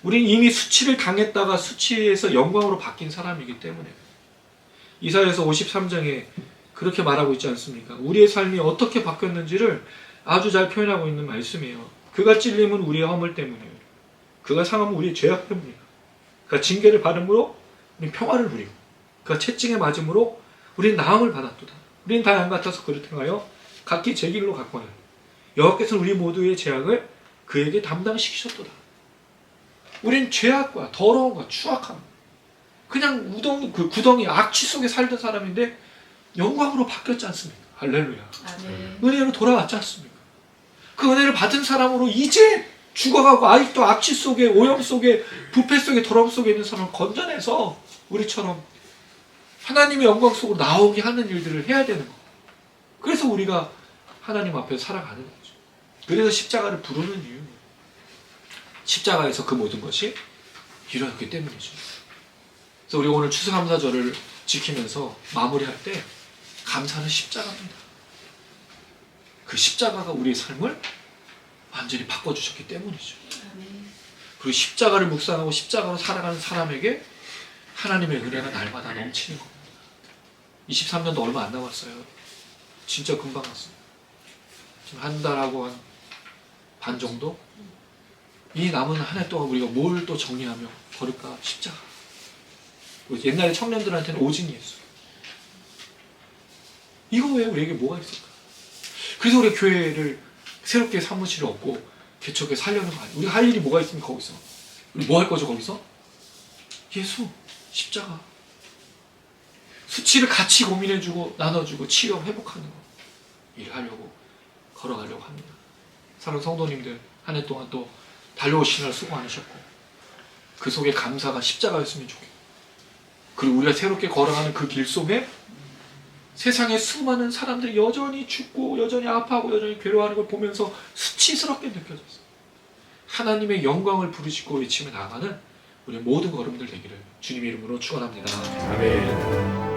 우리는 이미 수치를 당했다가 수치에서 영광으로 바뀐 사람이기 때문에. 이사야서 53장에 그렇게 말하고 있지 않습니까? 우리의 삶이 어떻게 바뀌었는지를 아주 잘 표현하고 있는 말씀이에요. 그가 찔림은 우리의 허물 때문이에요. 그가 상함은 우리의 죄악 때문이에요. 그가 징계를 받음으로 우리는 평화를 누리고 그가 채찍에 맞음으로 우리는 나음을 받았도다. 우리는 다 양 같아서 그릇 행하여 각기 제 길로 갔거늘 여호와께서는 우리 모두의 죄악을 그에게 담당시키셨도다. 우리는 죄악과 더러움과 추악함 그냥 구덩이 악취 속에 살던 사람인데 영광으로 바뀌었지 않습니까? 할렐루야. 아멘. 은혜로 돌아왔지 않습니까? 그 은혜를 받은 사람으로 이제 죽어가고 아직도 악취 속에 오염 속에 부패 속에 더러움 속에 있는 사람을 건져내서 우리처럼 하나님의 영광 속으로 나오게 하는 일들을 해야 되는 거예요. 그래서 우리가 하나님 앞에서 살아가는 거죠. 그래서 십자가를 부르는 이유. 십자가에서 그 모든 것이 이루어졌기 때문이죠. 그래서 우리 오늘 추수감사절을 지키면서 마무리할 때 감사는 십자가입니다. 그 십자가가 우리의 삶을 완전히 바꿔주셨기 때문이죠. 그리고 십자가를 묵상하고 십자가로 살아가는 사람에게 하나님의 은혜가 날마다 넘치는 겁니다. 23년도 얼마 안 남았어요. 진짜 금방 왔어요. 지금 한 달하고 한 반 정도? 이 남은 한 해 동안 우리가 뭘 또 정리하며 걸을까? 십자가. 옛날에 청년들한테는 오직 예수. 이거 외에 우리에게 뭐가 있을까? 그래서 우리가 교회를 새롭게 사무실을 얻고 개척에 살려는 거 아니에요. 우리가 할 일이 뭐가 있습니까? 거기서. 우리 뭐 할 거죠 거기서? 예수, 십자가. 수치를 같이 고민해주고 나눠주고 치료 회복하는 거. 일을 하려고 걸어가려고 합니다. 사랑하는 성도님들, 한 해 동안 또 달려오시느라 수고 많으셨고 그 속에 감사가 십자가였으면 좋겠고, 그리고 우리가 새롭게 걸어가는 그 길 속에 세상에 수많은 사람들이 여전히 죽고 여전히 아파하고 여전히 괴로워하는 걸 보면서 수치스럽게 느껴졌어요. 하나님의 영광을 부르짖고 외치며 나아가는 우리 모든 걸음들 되기를 주님의 이름으로 축원합니다. 아멘.